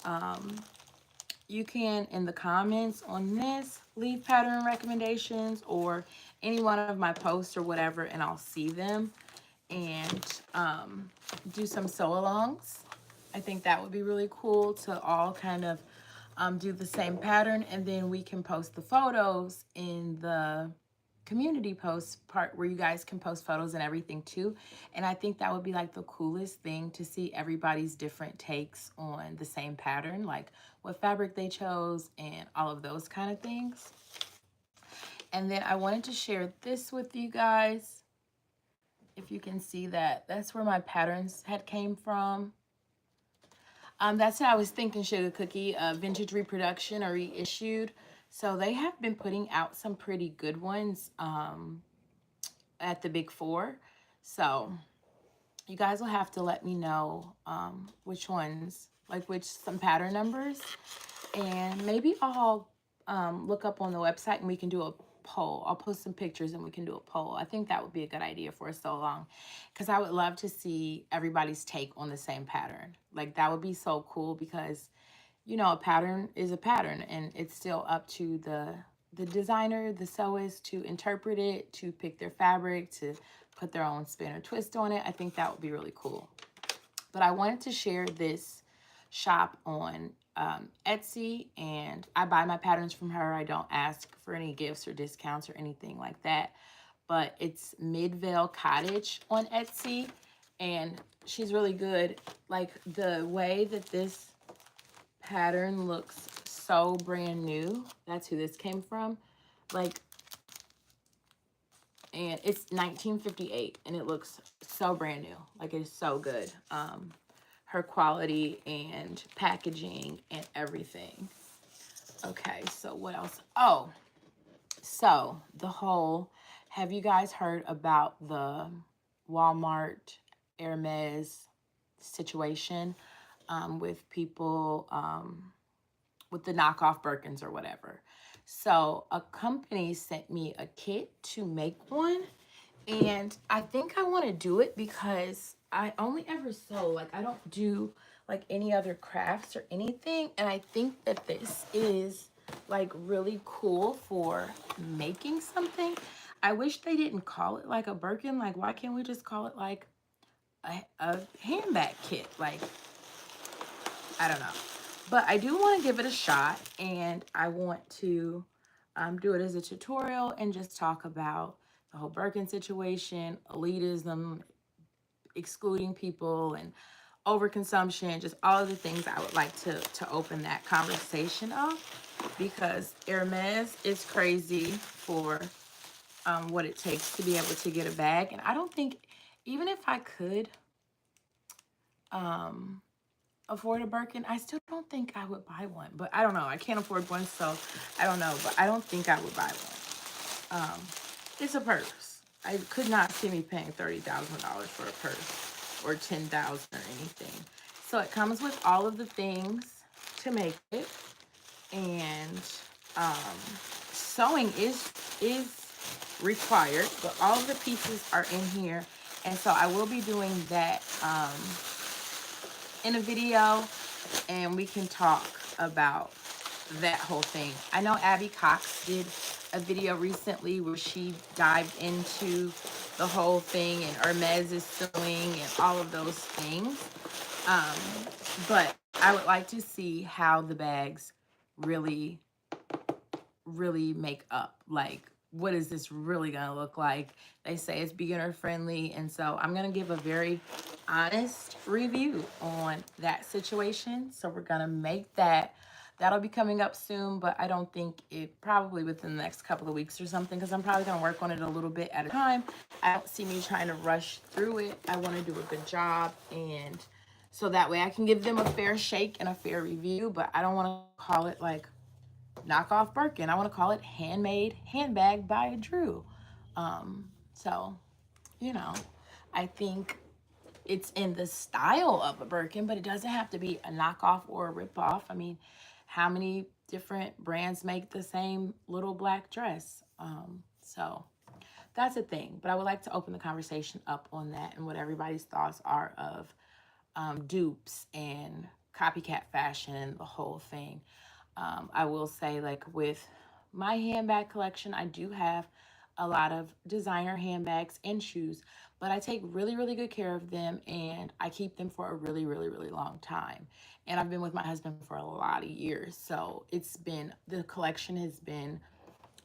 you can, in the comments on this, leave pattern recommendations or any one of my posts or whatever, and I'll see them and do some sew-alongs. I think that would be really cool to all kind of do the same pattern, and then we can post the photos in the community post part where you guys can post photos and everything too. And I think that would be like the coolest thing to see everybody's different takes on the same pattern, like what fabric they chose and all of those kind of things. And then I wanted to share this with you guys. If you can see that, that's where my patterns had came from. That's what I was thinking, Sugar Cookie, vintage reproduction or reissued. So they have been putting out some pretty good ones at the big four. So you guys will have to let me know which ones, like some pattern numbers. And maybe I'll look up on the website and we can do a poll. I'll post some pictures and we can do a poll. I think that would be a good idea for us so long, because I would love to see everybody's take on the same pattern. Like, that would be so cool, because you know, a pattern is a pattern, and it's still up to the designer, the sewist, to interpret it, to pick their fabric, to put their own spin or twist on it. I think that would be really cool. But I wanted to share this shop on Etsy, and I buy my patterns from her. I don't ask for any gifts or discounts or anything like that. But it's Midvale Cottage on Etsy, and she's really good. Like, the way that this pattern looks so brand new. That's who this came from. Like, and it's 1958 and it looks so brand new. Like, it's so good. Her quality and packaging and everything. Okay, so what else? Oh, so the whole, have you guys heard about the Walmart Hermes situation, with people, with the knockoff Birkins or whatever? So a company sent me a kit to make one, and I think I want to do it because I only ever sew. Like, I don't do like any other crafts or anything, and I think that this is like really cool for making something. I wish they didn't call it like a Birkin. Like, why can't we just call it like a handbag kit? Like, I don't know. But I do want to give it a shot, and I want to do it as a tutorial and just talk about the whole Birkin situation, elitism, excluding people, and overconsumption, just all of the things I would like to open that conversation up, because Hermes is crazy for what it takes to be able to get a bag. And I don't think, even if I could afford a Birkin, I still don't think I would buy one. But I don't know. I can't afford one, so I don't know. But I don't think I would buy one. It's a purse. I could not see me paying $30,000 for a purse, or $10,000 or anything. So it comes with all of the things to make it, and sewing is required, but all of the pieces are in here, and so I will be doing that in a video, and we can talk about that whole thing. I know Abby Cox did a video recently where she dived into the whole thing, and Hermes is sewing and all of those things. But I would like to see how the bags really make up. Like, what is this really gonna look like? They say it's beginner friendly, and so I'm gonna give a very honest review on that situation. So we're gonna make that. That'll be coming up soon, but I don't think it, probably within the next couple of weeks or something, because I'm probably gonna work on it a little bit at a time. I don't see me trying to rush through it. I want to do a good job, and so that way I can give them a fair shake and a fair review. But I don't want to call it like knockoff Birkin. I want to call it handmade handbag by Drew. So, you know, I think it's in the style of a Birkin, but it doesn't have to be a knockoff or a ripoff. I mean, how many different brands make the same little black dress? So that's a thing. But I would like to open the conversation up on that and what everybody's thoughts are of dupes and copycat fashion, the whole thing. I will say, like, with my handbag collection, I do have a lot of designer handbags and shoes, but I take really, really good care of them, and I keep them for a really, really, really long time. And I've been with my husband for a lot of years, so it's been, the collection has been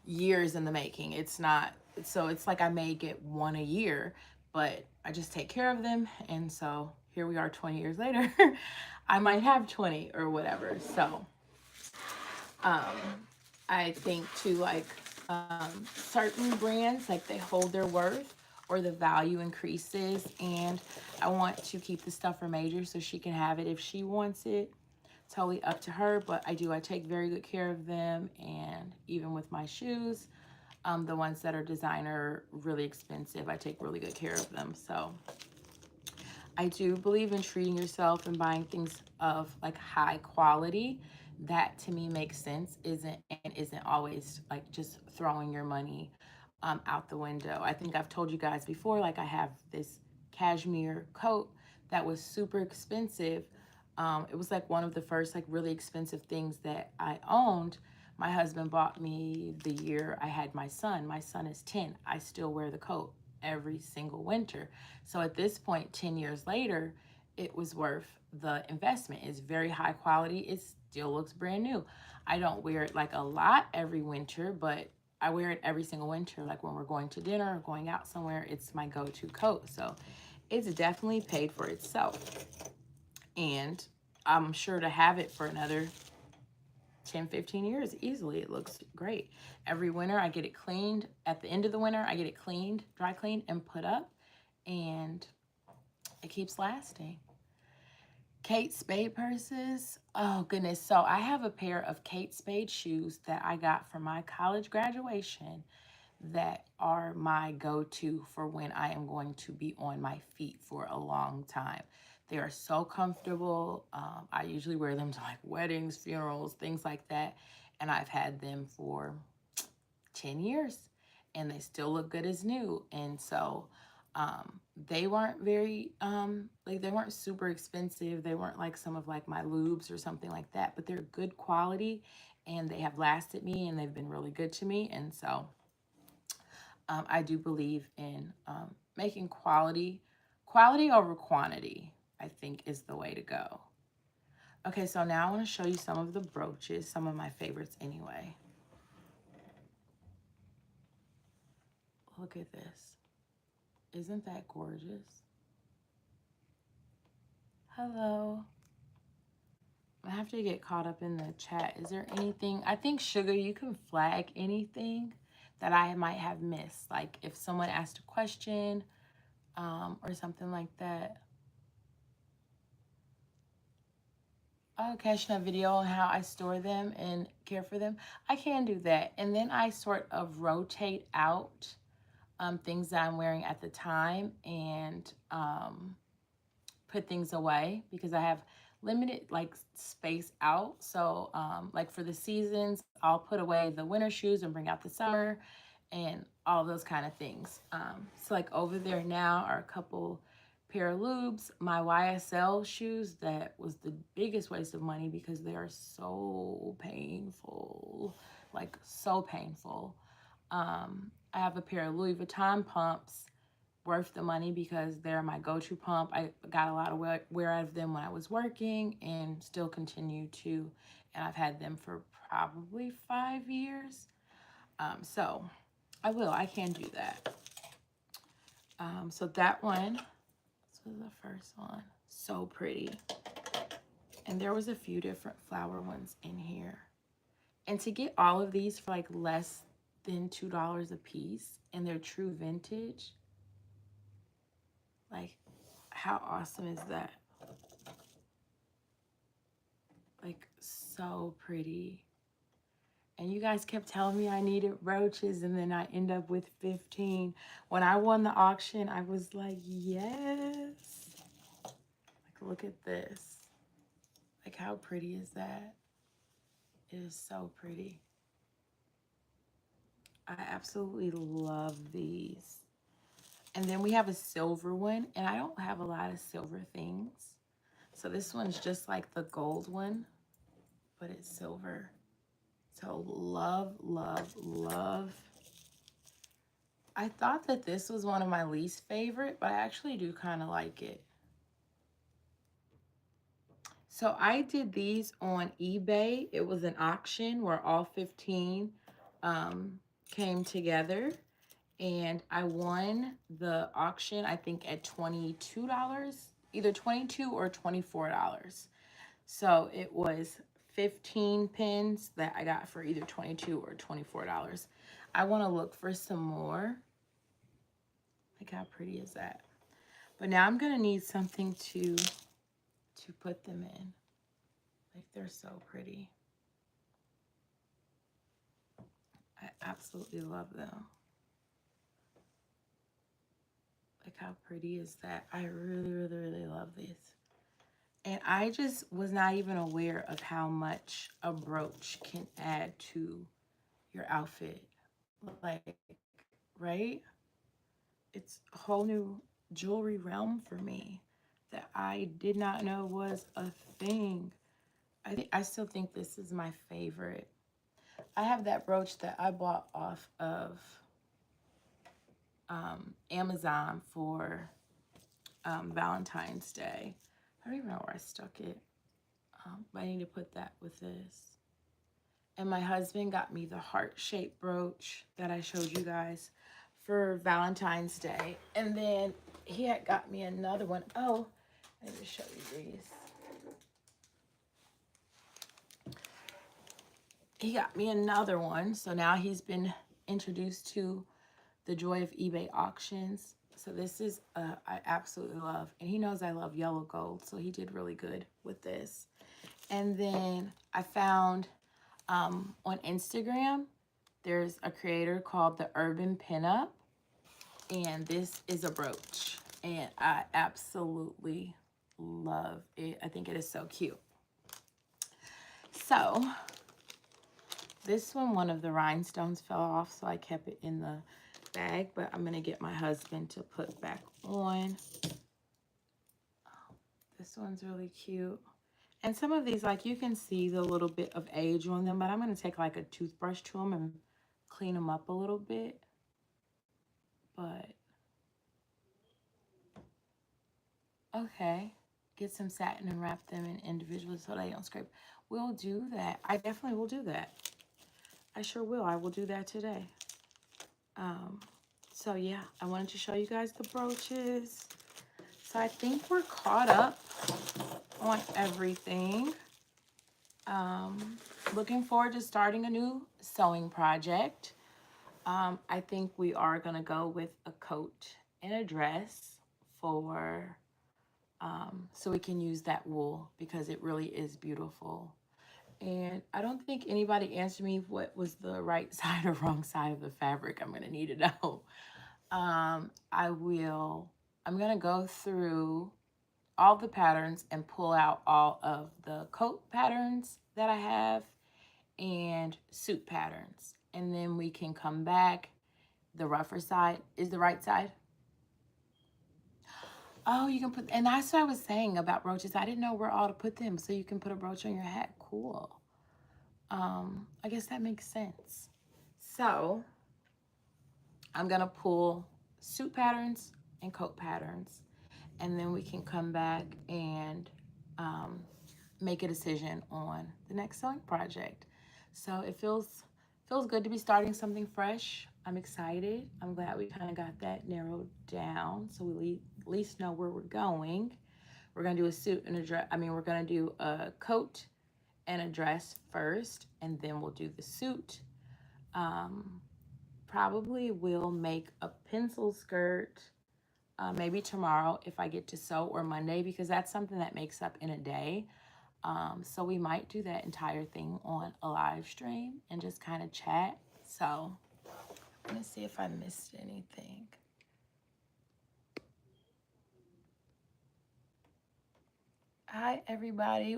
years in the making. It's not, so it's like I may get one a year, but I just take care of them, and so here we are 20 years later. I might have 20 or whatever. So I think too, like, certain brands, like, they hold their worth, or the value increases, and I want to keep the stuff for Major so she can have it if she wants it. Totally up to her, but I take very good care of them. And even with my shoes, the ones that are designer, really expensive, I take really good care of them. So I do believe in treating yourself and buying things of like high quality. That to me makes sense. Isn't always like just throwing your money out the window. I think I've told you guys before, like, I have this cashmere coat that was super expensive. It was like one of the first like really expensive things that I owned. My husband bought me the year I had my son. My son is 10. I still wear the coat every single winter. So at this point, 10 years later, it was worth the investment. It's very high quality. It still looks brand new. I don't wear it like a lot every winter, but I wear it every single winter. Like when we're going to dinner or going out somewhere, it's my go-to coat. So it's definitely paid for itself. And I'm sure to have it for another 10, 15 years easily. It looks great. Every winter I get it cleaned. At the end of the winter, I get it cleaned, dry cleaned, and put up. And it keeps lasting. Kate Spade purses. Oh goodness. So I have a pair of Kate Spade shoes that I got for my college graduation that are my go-to for when I am going to be on my feet for a long time. They are so comfortable. I usually wear them to like weddings, funerals, things like that. And I've had them for 10 years and they still look good as new. And so they weren't very, like they weren't super expensive. They weren't like some of like my lubes or something like that, but they're good quality and they have lasted me and they've been really good to me. And so I do believe in making quality over quantity, I think is the way to go. Okay, so now I want to show you some of the brooches, some of my favorites anyway. Look at this. Isn't that gorgeous? Hello. I have to get caught up in the chat. Is there anything? I think, Sugar, you can flag anything that I might have missed. Like if someone asked a question or something like that. Oh, catching a video on how I store them and care for them. I can do that. And then I sort of rotate out things that I'm wearing at the time and put things away because I have limited like space out. So like for the seasons, I'll put away the winter shoes and bring out the summer and all those kind of things. So like over there now are a couple pair of lubes, my YSL shoes that was the biggest waste of money because they are so painful, like so painful. I have a pair of Louis Vuitton pumps, worth the money because they're my go-to pump. I got a lot of wear out of them when I was working and still continue to, and I've had them for probably 5 years. So I can do that. So that one, this was the first one, so pretty. And there was a few different flower ones in here. And to get all of these for like less than $2 a piece and they're true vintage, like how awesome is that? Like so pretty. And you guys kept telling me I needed brooches and then I end up with 15. When I won the auction, I was like, yes. Like, look at this. Like, how pretty is that? It is so pretty. I absolutely love these. And then we have a silver one, and I don't have a lot of silver things. So this one's just like the gold one, but it's silver. So love, love, love. I thought that this was one of my least favorite, but I actually do kind of like it. So I did these on eBay. It was an auction where all 15 came together. And I won the auction, I think, at $22, either $22 or $24. So it was 15 pins that I got for either $22 or $24. I want to look for some more. Like, how pretty is that? But now I'm going to need something to put them in. Like, they're so pretty. I absolutely love them. Like, how pretty is that? I really, really, really love these. And I just was not even aware of how much a brooch can add to your outfit. Like, right? It's a whole new jewelry realm for me that I did not know was a thing. I still think this is my favorite. I have that brooch that I bought off of Amazon for Valentine's Day. don't even know where I stuck it. But I need to put that with this. And my husband got me the heart-shaped brooch that I showed you guys for Valentine's Day. And then he had got me another one. Oh, let me show you these. He got me another one. So now he's been introduced to the joy of eBay auctions. So this is, I absolutely love. And he knows I love yellow gold. So he did really good with this. And then I found on Instagram, there's a creator called The Urban Pinup. And this is a brooch. And I absolutely love it. I think it is so cute. So this one of the rhinestones fell off, so I kept it in the bag, but I'm gonna get my husband to put back on. This one's really cute. And some of these, like, you can see the little bit of age on them, but I'm gonna take like a toothbrush to them and clean them up a little bit. But okay, get some satin and wrap them in individually so they don't scrape. We'll do that. I definitely will do that. I sure will. I will do that today. So yeah, I wanted to show you guys the brooches. So I think we're caught up on everything. Looking forward to starting a new sewing project. I think we are gonna go with a coat and a dress for, so we can use that wool because it really is beautiful. And I don't think anybody answered me what was the right side or wrong side of the fabric. I'm gonna need to know. I'm gonna go through all the patterns and pull out all of the coat patterns that I have and suit patterns. And then we can come back. The rougher side is the right side. Oh, you can put, and that's what I was saying about brooches. I didn't know where all to put them. So you can put a brooch on your hat. Cool. I guess that makes sense. So I'm gonna pull suit patterns and coat patterns, and then we can come back and make a decision on the next sewing project. So it feels good to be starting something fresh. I'm excited. I'm glad we kind of got that narrowed down so we at least know where we're going. We're gonna do a suit and a dress. We're gonna do a coat and a dress first, and then we'll do the suit. Probably will make a pencil skirt maybe tomorrow if I get to sew, or Monday, because that's something that makes up in a day. So we might do that entire thing on a live stream and just kind of chat. So let me see if I missed anything. Hi, everybody.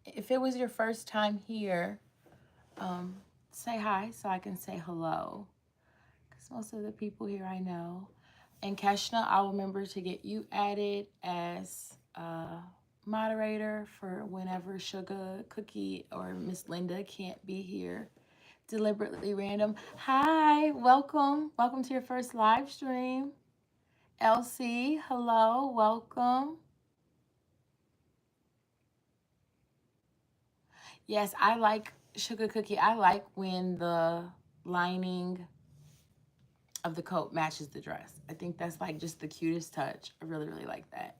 If it was your first time here, say hi so I can say hello. Because most of the people here I know. And Keshna, I'll remember to get you added as a moderator for whenever Sugar Cookie or Miss Linda can't be here. Deliberately Random. Hi, welcome. Welcome to your first live stream. Elsie, hello, welcome. Yes, I like Sugar Cookie. I like when the lining of the coat matches the dress. I think that's like just the cutest touch. I really, really like that.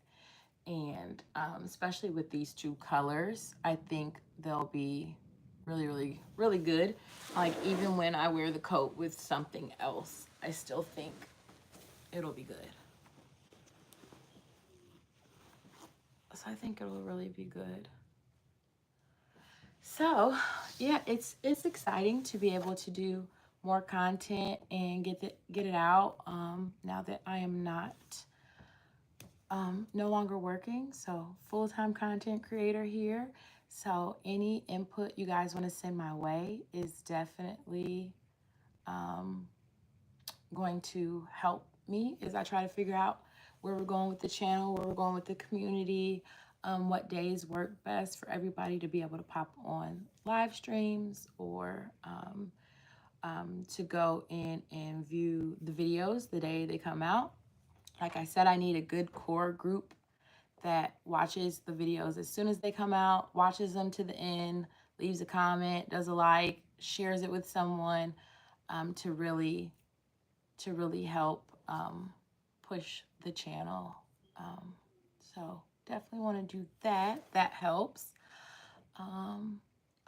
And especially with these two colors, I think they'll be really, really, really good. Like even when I wear the coat with something else, I still think it'll be good. So I think it'll really be good. So yeah, it's exciting to be able to do more content and get it out now that I am not no longer working. So full-time content creator here. So any input you guys want to send my way is definitely going to help me as I try to figure out where we're going with the channel, where we're going with the community, what days work best for everybody to be able to pop on live streams or to go in and view the videos the day they come out. Like I said, I need a good core group that watches the videos as soon as they come out, watches them to the end, leaves a comment, does a like, shares it with someone, to really help push the channel. So definitely want to do that. That helps.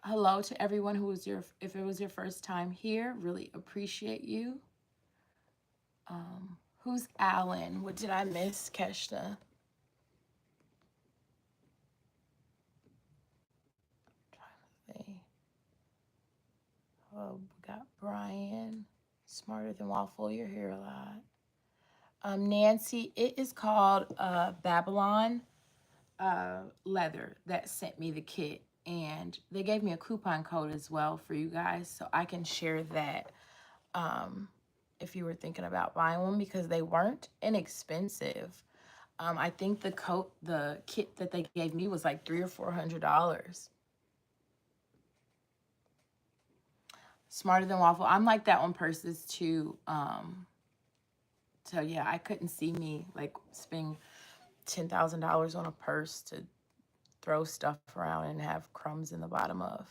Hello to everyone who was if it was your first time here, really appreciate you. Who's Alan? What did I miss, Keshta? Oh, we got Brian. Smarter than Waffle. You're here a lot. Nancy, it is called Babylon Leather that sent me the kit. And they gave me a coupon code as well for you guys. So I can share that if you were thinking about buying one, because they weren't inexpensive. I think the kit that they gave me was like $300 or $400. Smarter than Waffle. I'm like that on purses too. So yeah, I couldn't see me like spending $10,000 on a purse to throw stuff around and have crumbs in the bottom of.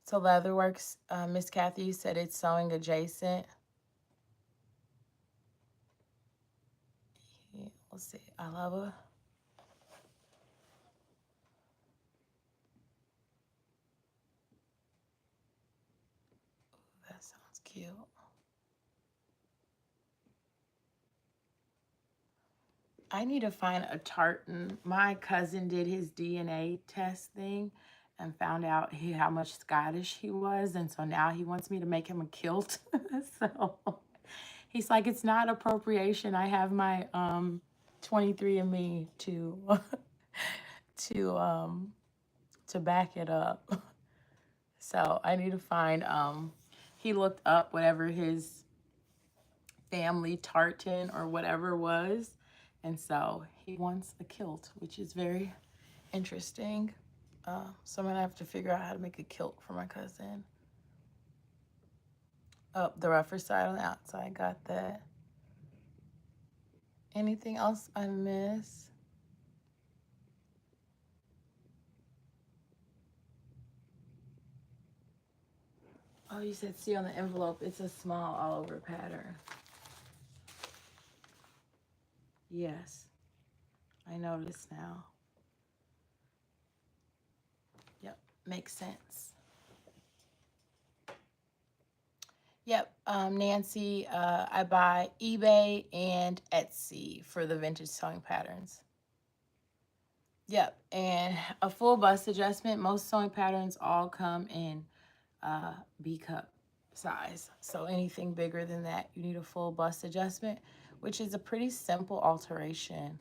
So Leatherworks, Miss Kathy, you said it's sewing adjacent. Yeah, let's see. I love her. That sounds cute. I need to find a tartan. My cousin did his DNA test thing and found out how much Scottish he was. And so now he wants me to make him a kilt. So he's like, it's not appropriation. I have my 23andMe to back it up. So I need to find, he looked up whatever his family tartan or whatever was. And so he wants a kilt, which is very interesting. So I'm gonna have to figure out how to make a kilt for my cousin. Oh, the rougher side on the outside, got that. Anything else I miss? Oh, you said see on the envelope, it's a small all over pattern. Yes, I notice now. Yep, makes sense. Yep, Nancy, I buy eBay and Etsy for the vintage sewing patterns. Yep, and a full bust adjustment. Most sewing patterns all come in B cup size. So anything bigger than that, you need a full bust adjustment, which is a pretty simple alteration.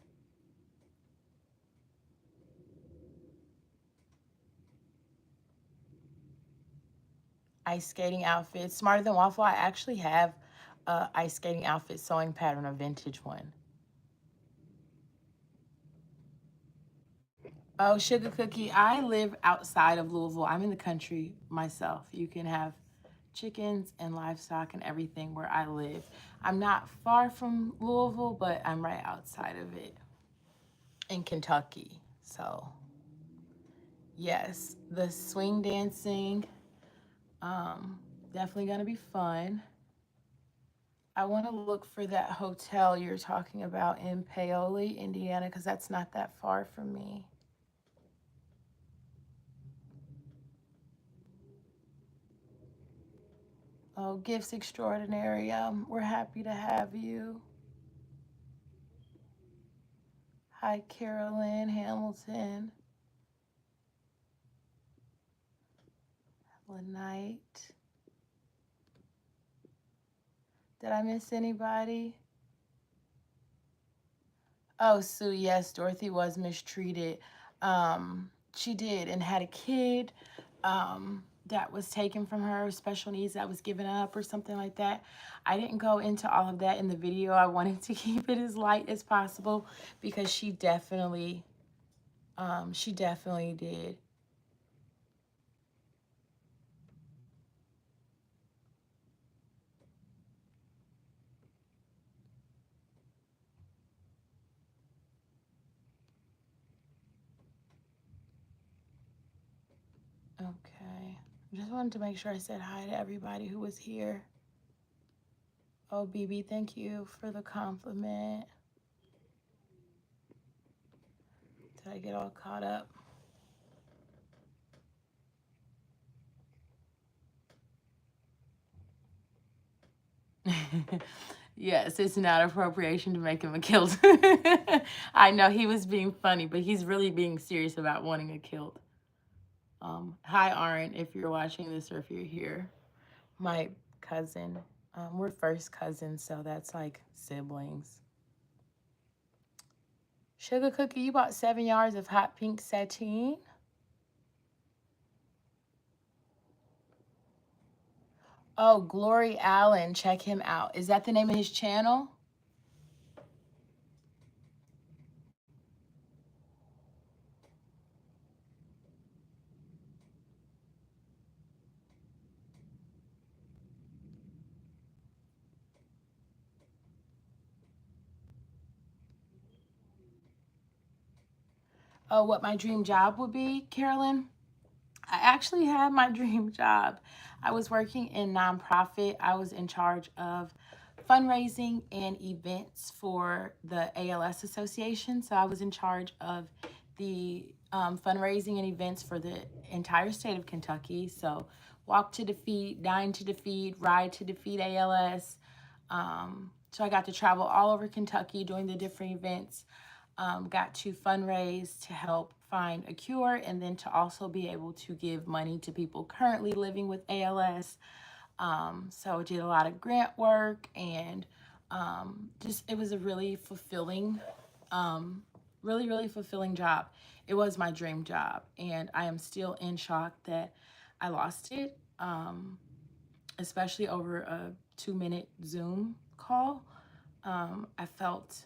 Ice skating outfit. Smarter than Waffle, I actually have a ice skating outfit sewing pattern, a vintage one. Oh, Sugar Cookie, I live outside of Louisville. I'm in the country myself. You can have chickens and livestock and everything where I live. I'm not far from Louisville, but I'm right outside of it in Kentucky. So yes, the swing dancing, definitely gonna be fun. I want to look for that hotel you're talking about in Paoli, Indiana, because that's not that far from me. Oh, Gifts Extraordinary, we're happy to have you. Hi, Carolyn Hamilton. Night. Did I miss anybody? Oh, Sue, yes, Dorothy was mistreated. She did, and had a kid that was taken from her, special needs that was given up or something like that. I didn't go into all of that in the video. I wanted to keep it as light as possible because she definitely did. Okay. Just wanted to make sure I said hi to everybody who was here. Oh, BB, thank you for the compliment. Did I get all caught up? Yes, it's not appropriation to make him a kilt. I know he was being funny, but he's really being serious about wanting a kilt. Hi, Aaron, if you're watching this or if you're here. My cousin, we're first cousins, so that's like siblings. Sugar Cookie, you bought 7 yards of hot pink sateen? Oh, Glory Allen, check him out. Is that the name of his channel? Oh, what my dream job would be, Carolyn? I actually had my dream job. I was working in nonprofit. I was in charge of fundraising and events for the ALS Association. So I was in charge of the fundraising and events for the entire state of Kentucky. So Walk to Defeat, Dine to Defeat, Ride to Defeat ALS. So I got to travel all over Kentucky doing the different events. Got to fundraise to help find a cure and then to also be able to give money to people currently living with ALS. So I did a lot of grant work and just it was a really fulfilling, really fulfilling job. It was my dream job, and I am still in shock that I lost it, especially over a 2-minute Zoom call. I felt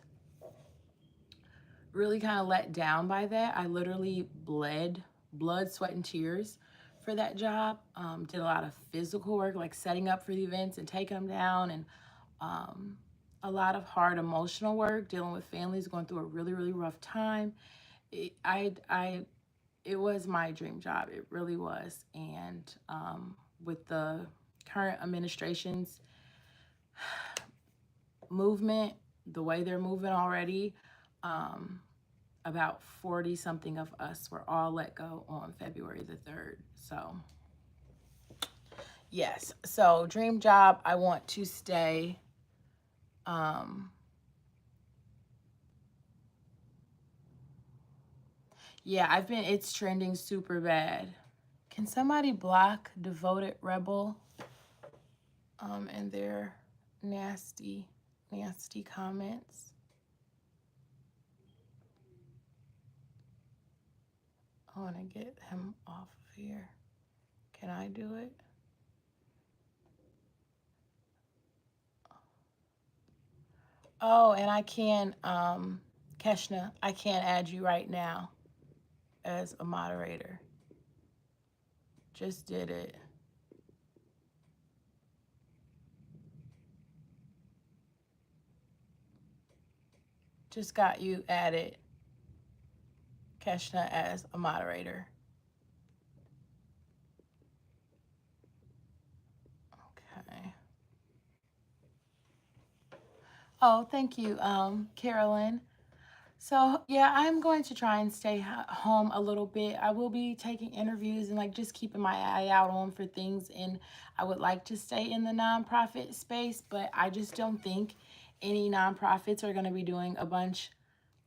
really kind of let down by that. I literally bled blood, sweat, and tears for that job. Did a lot of physical work, like setting up for the events and taking them down, and a lot of hard emotional work, dealing with families going through a really rough time. It was my dream job. It really was. And with the current administration's movement, the way they're moving already, about 40 something of us were all let go on February the 3rd. So, yes. So, dream job, I want to stay. Yeah, it's trending super bad. Can somebody block Devoted Rebel and their nasty comments? I want to get him off of here. Can I do it? Oh, and I can, Keshna, I can't add you right now as a moderator. Just did it. Just got you added, Keshna, as a moderator. Okay. Oh, thank you, Carolyn. So yeah, I'm going to try and stay home a little bit. I will be taking interviews and like just keeping my eye out on for things. And I would like to stay in the nonprofit space, but I just don't think any nonprofits are going to be doing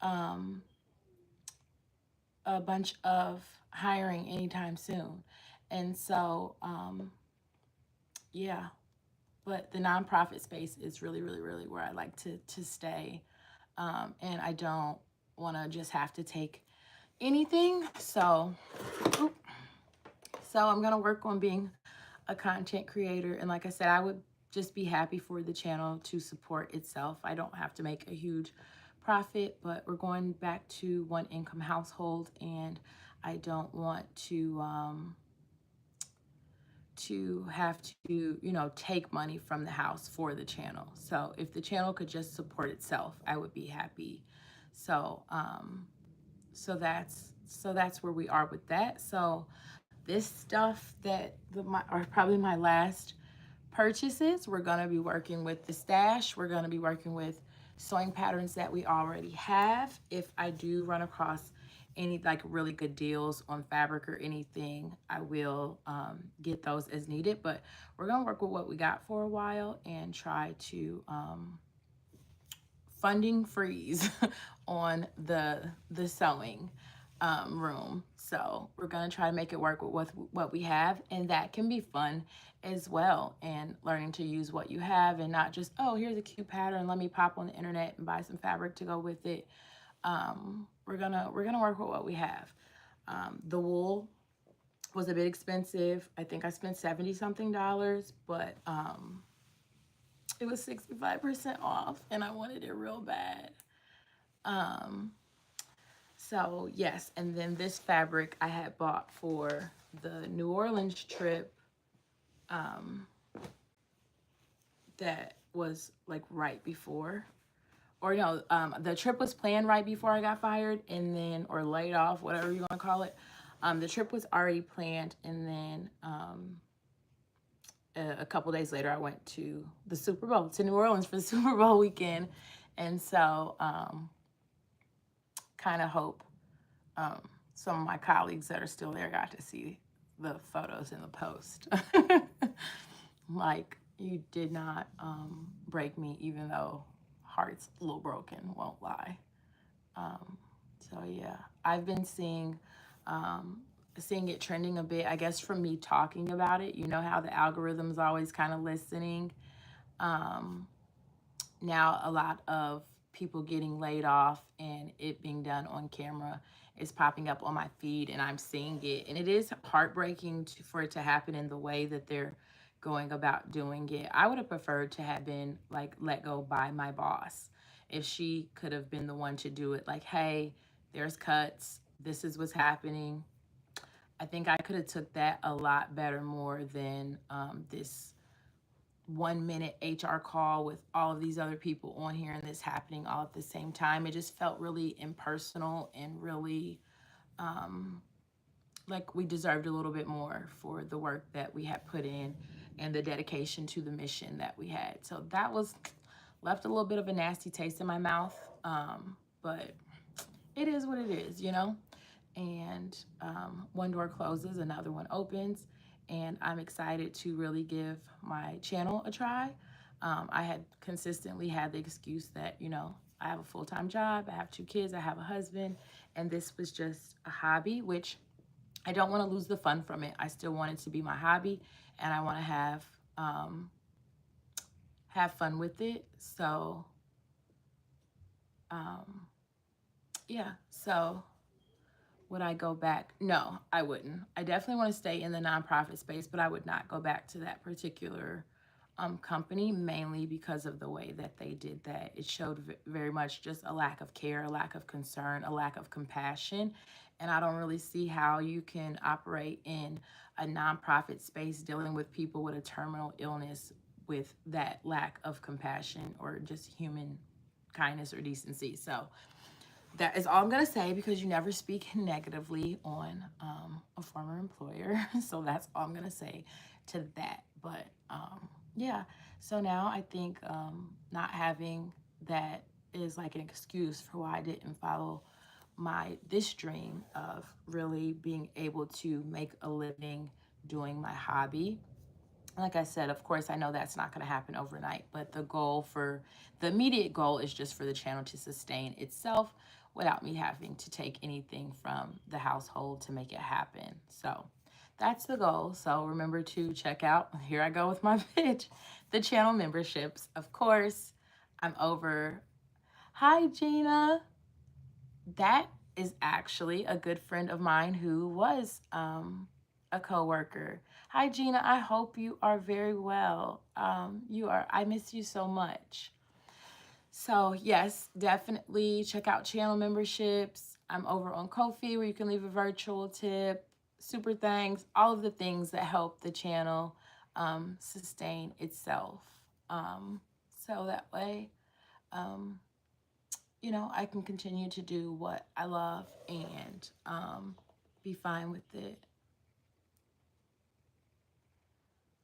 um, a bunch of hiring anytime soon. And so, yeah, but the nonprofit space is really where I like to stay. And I don't want to just have to take anything. So I'm going to work on being a content creator. And like I said, I would just be happy for the channel to support itself. I don't have to make a huge profit, but we're going back to one income household, and I don't want to have to, take money from the house for the channel. So if the channel could just support itself, I would be happy. So, so that's where we are with that. So this stuff that are probably my last purchases. We're going to be working with the stash. We're going to be working with sewing patterns that we already have. If I do run across any like really good deals on fabric or anything, I will get those as needed. But we're going to work with what we got for a while and try to funding freeze on the sewing room. So we're gonna try to make it work with what we have, and that can be fun as well. And learning to use what you have, and not just, oh, here's a cute pattern, let me pop on the internet and buy some fabric to go with it. We're gonna work with what we have. The wool was a bit expensive. I think I spent 70 something dollars, but it was 65% off, and I wanted it real bad. So yes, and then this fabric I had bought for the New Orleans trip, that was like right before, or no, the trip was planned right before I got fired, and then, or laid off, whatever you want to call it. The trip was already planned, and then a couple days later I went to the Super Bowl, to New Orleans for the Super Bowl weekend. And so kind of hope some of my colleagues that are still there got to see the photos in the post. Like, you did not break me, even though heart's a little broken, won't lie. So yeah, I've been seeing it trending a bit, I guess, from me talking about it. You know how the algorithm's always kind of listening. Now a lot of people getting laid off and it being done on camera is popping up on my feed, and I'm seeing it, and it is heartbreaking for it to happen in the way that they're going about doing it. I would have preferred to have been like let go by my boss. If she could have been the one to do it, like, hey, there's cuts, this is what's happening. I think I could have took that a lot better, more than this 1 minute HR call with all of these other people on here and this happening all at the same time. It just felt really impersonal and really like we deserved a little bit more for the work that we had put in and the dedication to the mission that we had. So that was left a little bit of a nasty taste in my mouth, but it is what it is, you know? And one door closes, another one opens, and I'm excited to really give my channel a try. I had consistently had the excuse that, you know, I have a full-time job, I have 2 kids, I have a husband, and this was just a hobby, which I don't want to lose the fun from it. I still want it to be my hobby, and I want to have fun with it. So yeah, so would I go back? No, I wouldn't. I definitely want to stay in the nonprofit space, but I would not go back to that particular company, mainly because of the way that they did that. It showed very much just a lack of care, a lack of concern, a lack of compassion. And I don't really see how you can operate in a nonprofit space dealing with people with a terminal illness with that lack of compassion or just human kindness or decency. So that is all I'm going to say, because you never speak negatively on a former employer. So that's all I'm going to say to that. But yeah, so now I think not having that is like an excuse for why I didn't follow this dream of really being able to make a living doing my hobby. Like I said, of course, I know that's not going to happen overnight, but the immediate goal is just for the channel to sustain itself without me having to take anything from the household to make it happen. So that's the goal. So remember to check out, here I go with my pitch, the channel memberships. Of course, I'm over. Hi, Gina. That is actually a good friend of mine who was a coworker. Hi, Gina. I hope you are very well. I miss you so much. So yes, definitely check out channel memberships. I'm over on Ko-fi, where you can leave a virtual tip, super thanks, all of the things that help the channel sustain itself. So that way, you know, I can continue to do what I love and be fine with it.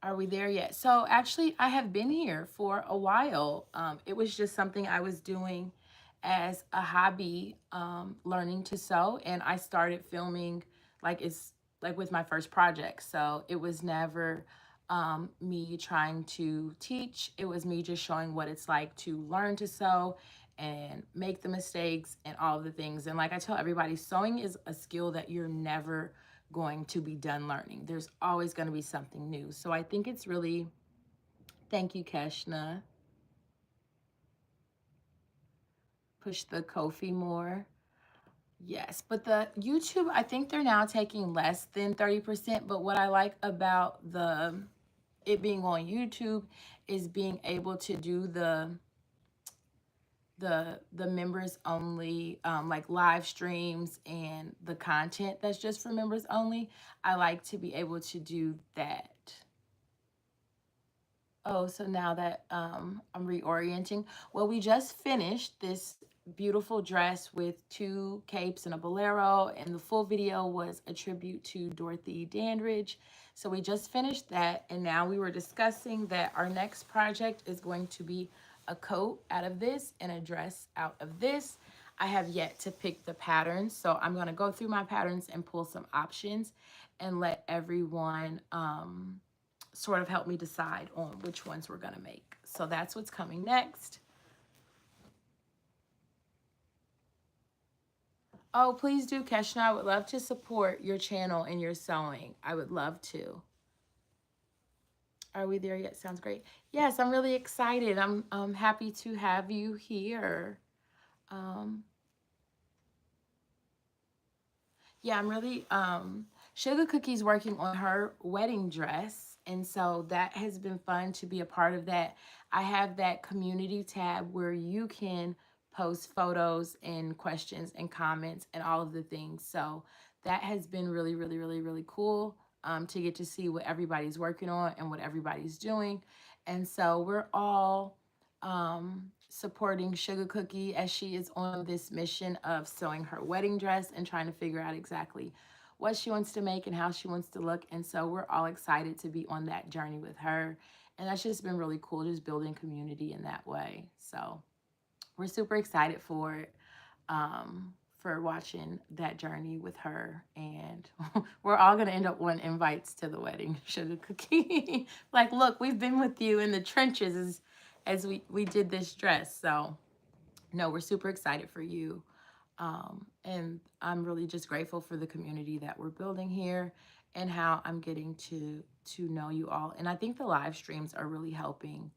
Are we there yet? So actually, I have been here for a while. It was just something I was doing as a hobby, learning to sew, and I started filming like it's like with my first project. So it was never me trying to teach. It was me just showing what it's like to learn to sew and make the mistakes and all of the things. And like I tell everybody, sewing is a skill that you're never going to be done learning. There's always going to be something new. So I think it's really, thank you, Keshna. Push the Kofi more. Yes, but the YouTube, I think they're now taking less than 30%. But what I like about it being on YouTube is being able to do the members only, like live streams and the content that's just for members only. I like to be able to do that. Oh, so now that I'm reorienting. Well, we just finished this beautiful dress with 2 capes and a bolero, and the full video was a tribute to Dorothy Dandridge. So we just finished that, and now we were discussing that our next project is going to be a coat out of this and a dress out of this. I have yet to pick the patterns, so I'm going to go through my patterns and pull some options and let everyone sort of help me decide on which ones we're going to make. So that's what's coming next. Oh, please do, Keshna. I would love to support your channel and your sewing. I would love to. Are we there yet? Sounds great. Yes, I'm really excited. I'm happy to have you here. Yeah, I'm really Sugar Cookie's working on her wedding dress, and so that has been fun to be a part of that. I have that community tab where you can post photos and questions and comments and all of the things. So that has been really, really, really, really cool, to get to see what everybody's working on and what everybody's doing. And so we're all supporting Sugar Cookie as she is on this mission of sewing her wedding dress and trying to figure out exactly what she wants to make and how she wants to look. And so we're all excited to be on that journey with her. And that's just been really cool, just building community in that way. So we're super excited for watching that journey with her. And we're all going to end up on invites to the wedding, Sugar Cookie. Like, look, we've been with you in the trenches as we did this dress. So no, we're super excited for you. And I'm really just grateful for the community that we're building here and how I'm getting to know you all. And I think the live streams are really helping.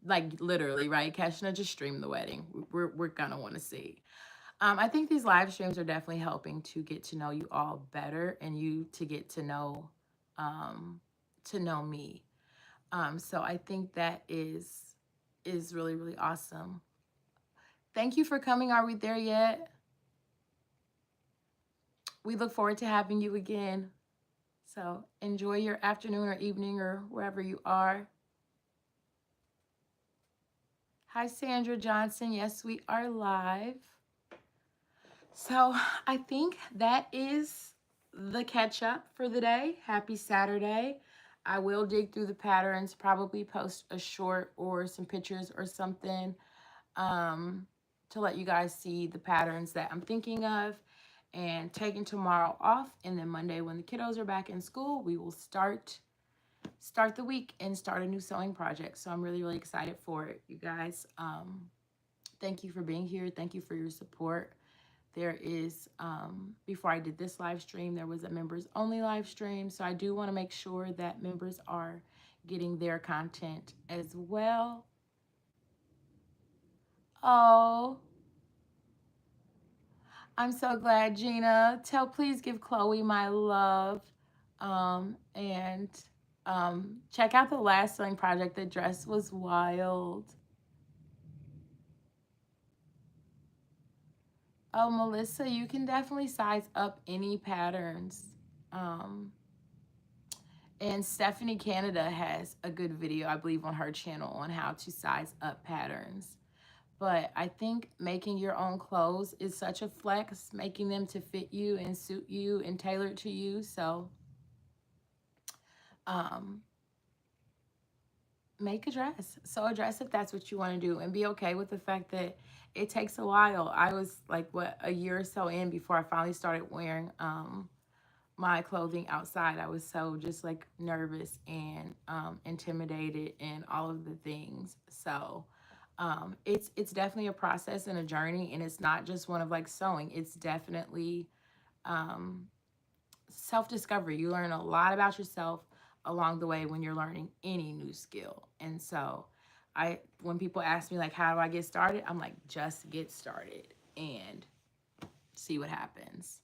Like, literally, right? Keshna, just stream the wedding. We're gonna want to see. I think these live streams are definitely helping to get to know you all better and you to get um, to know me. So I think that is really, really awesome. Thank you for coming. Are we there yet? We look forward to having you again. So enjoy your afternoon or evening or wherever you are. Hi, Sandra Johnson. Yes, we are live. So I think that is the catch up for the day. Happy Saturday. I will dig through the patterns, probably post a short or some pictures or something to let you guys see the patterns that I'm thinking of, and taking tomorrow off. And then Monday, when the kiddos are back in school, we will start the week and start a new sewing project. So I'm really, really excited for it, you guys. Thank you for being here. Thank you for your support. There is, before I did this live stream, there was a members only live stream. So I do want to make sure that members are getting their content as well. Oh, I'm so glad, Gina. Please give Chloe my love. And check out the last sewing project. The dress was wild. Oh, Melissa, you can definitely size up any patterns. And Stephanie Canada has a good video, I believe, on her channel on how to size up patterns. But I think making your own clothes is such a flex, making them to fit you and suit you and tailored to you. So make a dress. Sew a dress if that's what you want to do, and be okay with the fact that it takes a while. I was like, what, a year or so in before I finally started wearing my clothing outside. I was so just like nervous and intimidated and all of the things. So it's definitely a process and a journey, and it's not just one of like sewing. It's definitely self-discovery. You learn a lot about yourself along the way when you're learning any new skill. And so when people ask me like, how do I get started? I'm like, just get started and see what happens.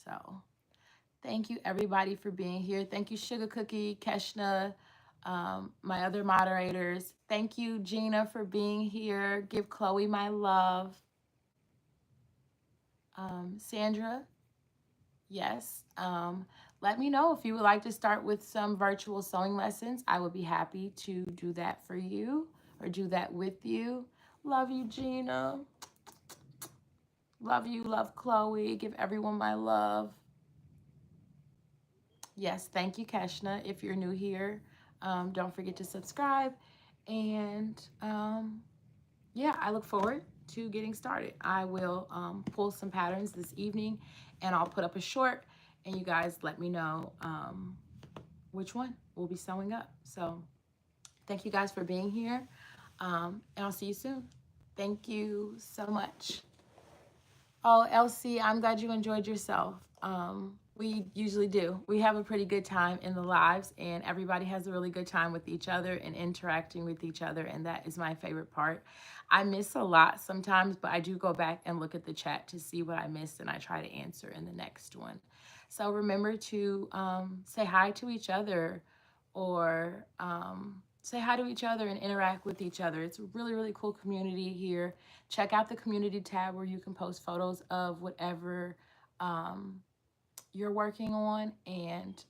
So thank you everybody for being here. Thank you Sugar Cookie, Keshna, my other moderators. Thank you Gina for being here. Give Chloe my love. Sandra, yes. Let me know if you would like to start with some virtual sewing lessons. I would be happy to do that for you or do that with you. Love you, Gina. Love you, love Chloe. Give everyone my love. Yes, thank you, Keshna. If you're new here, don't forget to subscribe. And yeah, I look forward to getting started. I will pull some patterns this evening and I'll put up a short, and you guys let me know which one we'll be sewing up. So thank you guys for being here, and I'll see you soon. Thank you so much. Oh, Elsie, I'm glad you enjoyed yourself. We usually do. We have a pretty good time in the lives, and everybody has a really good time with each other and interacting with each other, and that is my favorite part. I miss a lot sometimes, but I do go back and look at the chat to see what I missed, and I try to answer in the next one. So remember to say hi to each other, or say hi to each other and interact with each other. It's a really, really cool community here. Check out the community tab where you can post photos of whatever you're working on, and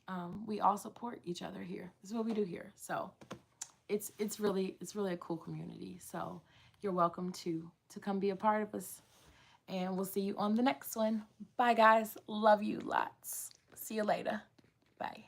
we all support each other here. This is what we do here. So it's really a cool community. So you're welcome to come be a part of us, and we'll see you on the next one. Bye guys, love you lots. See you later. Bye.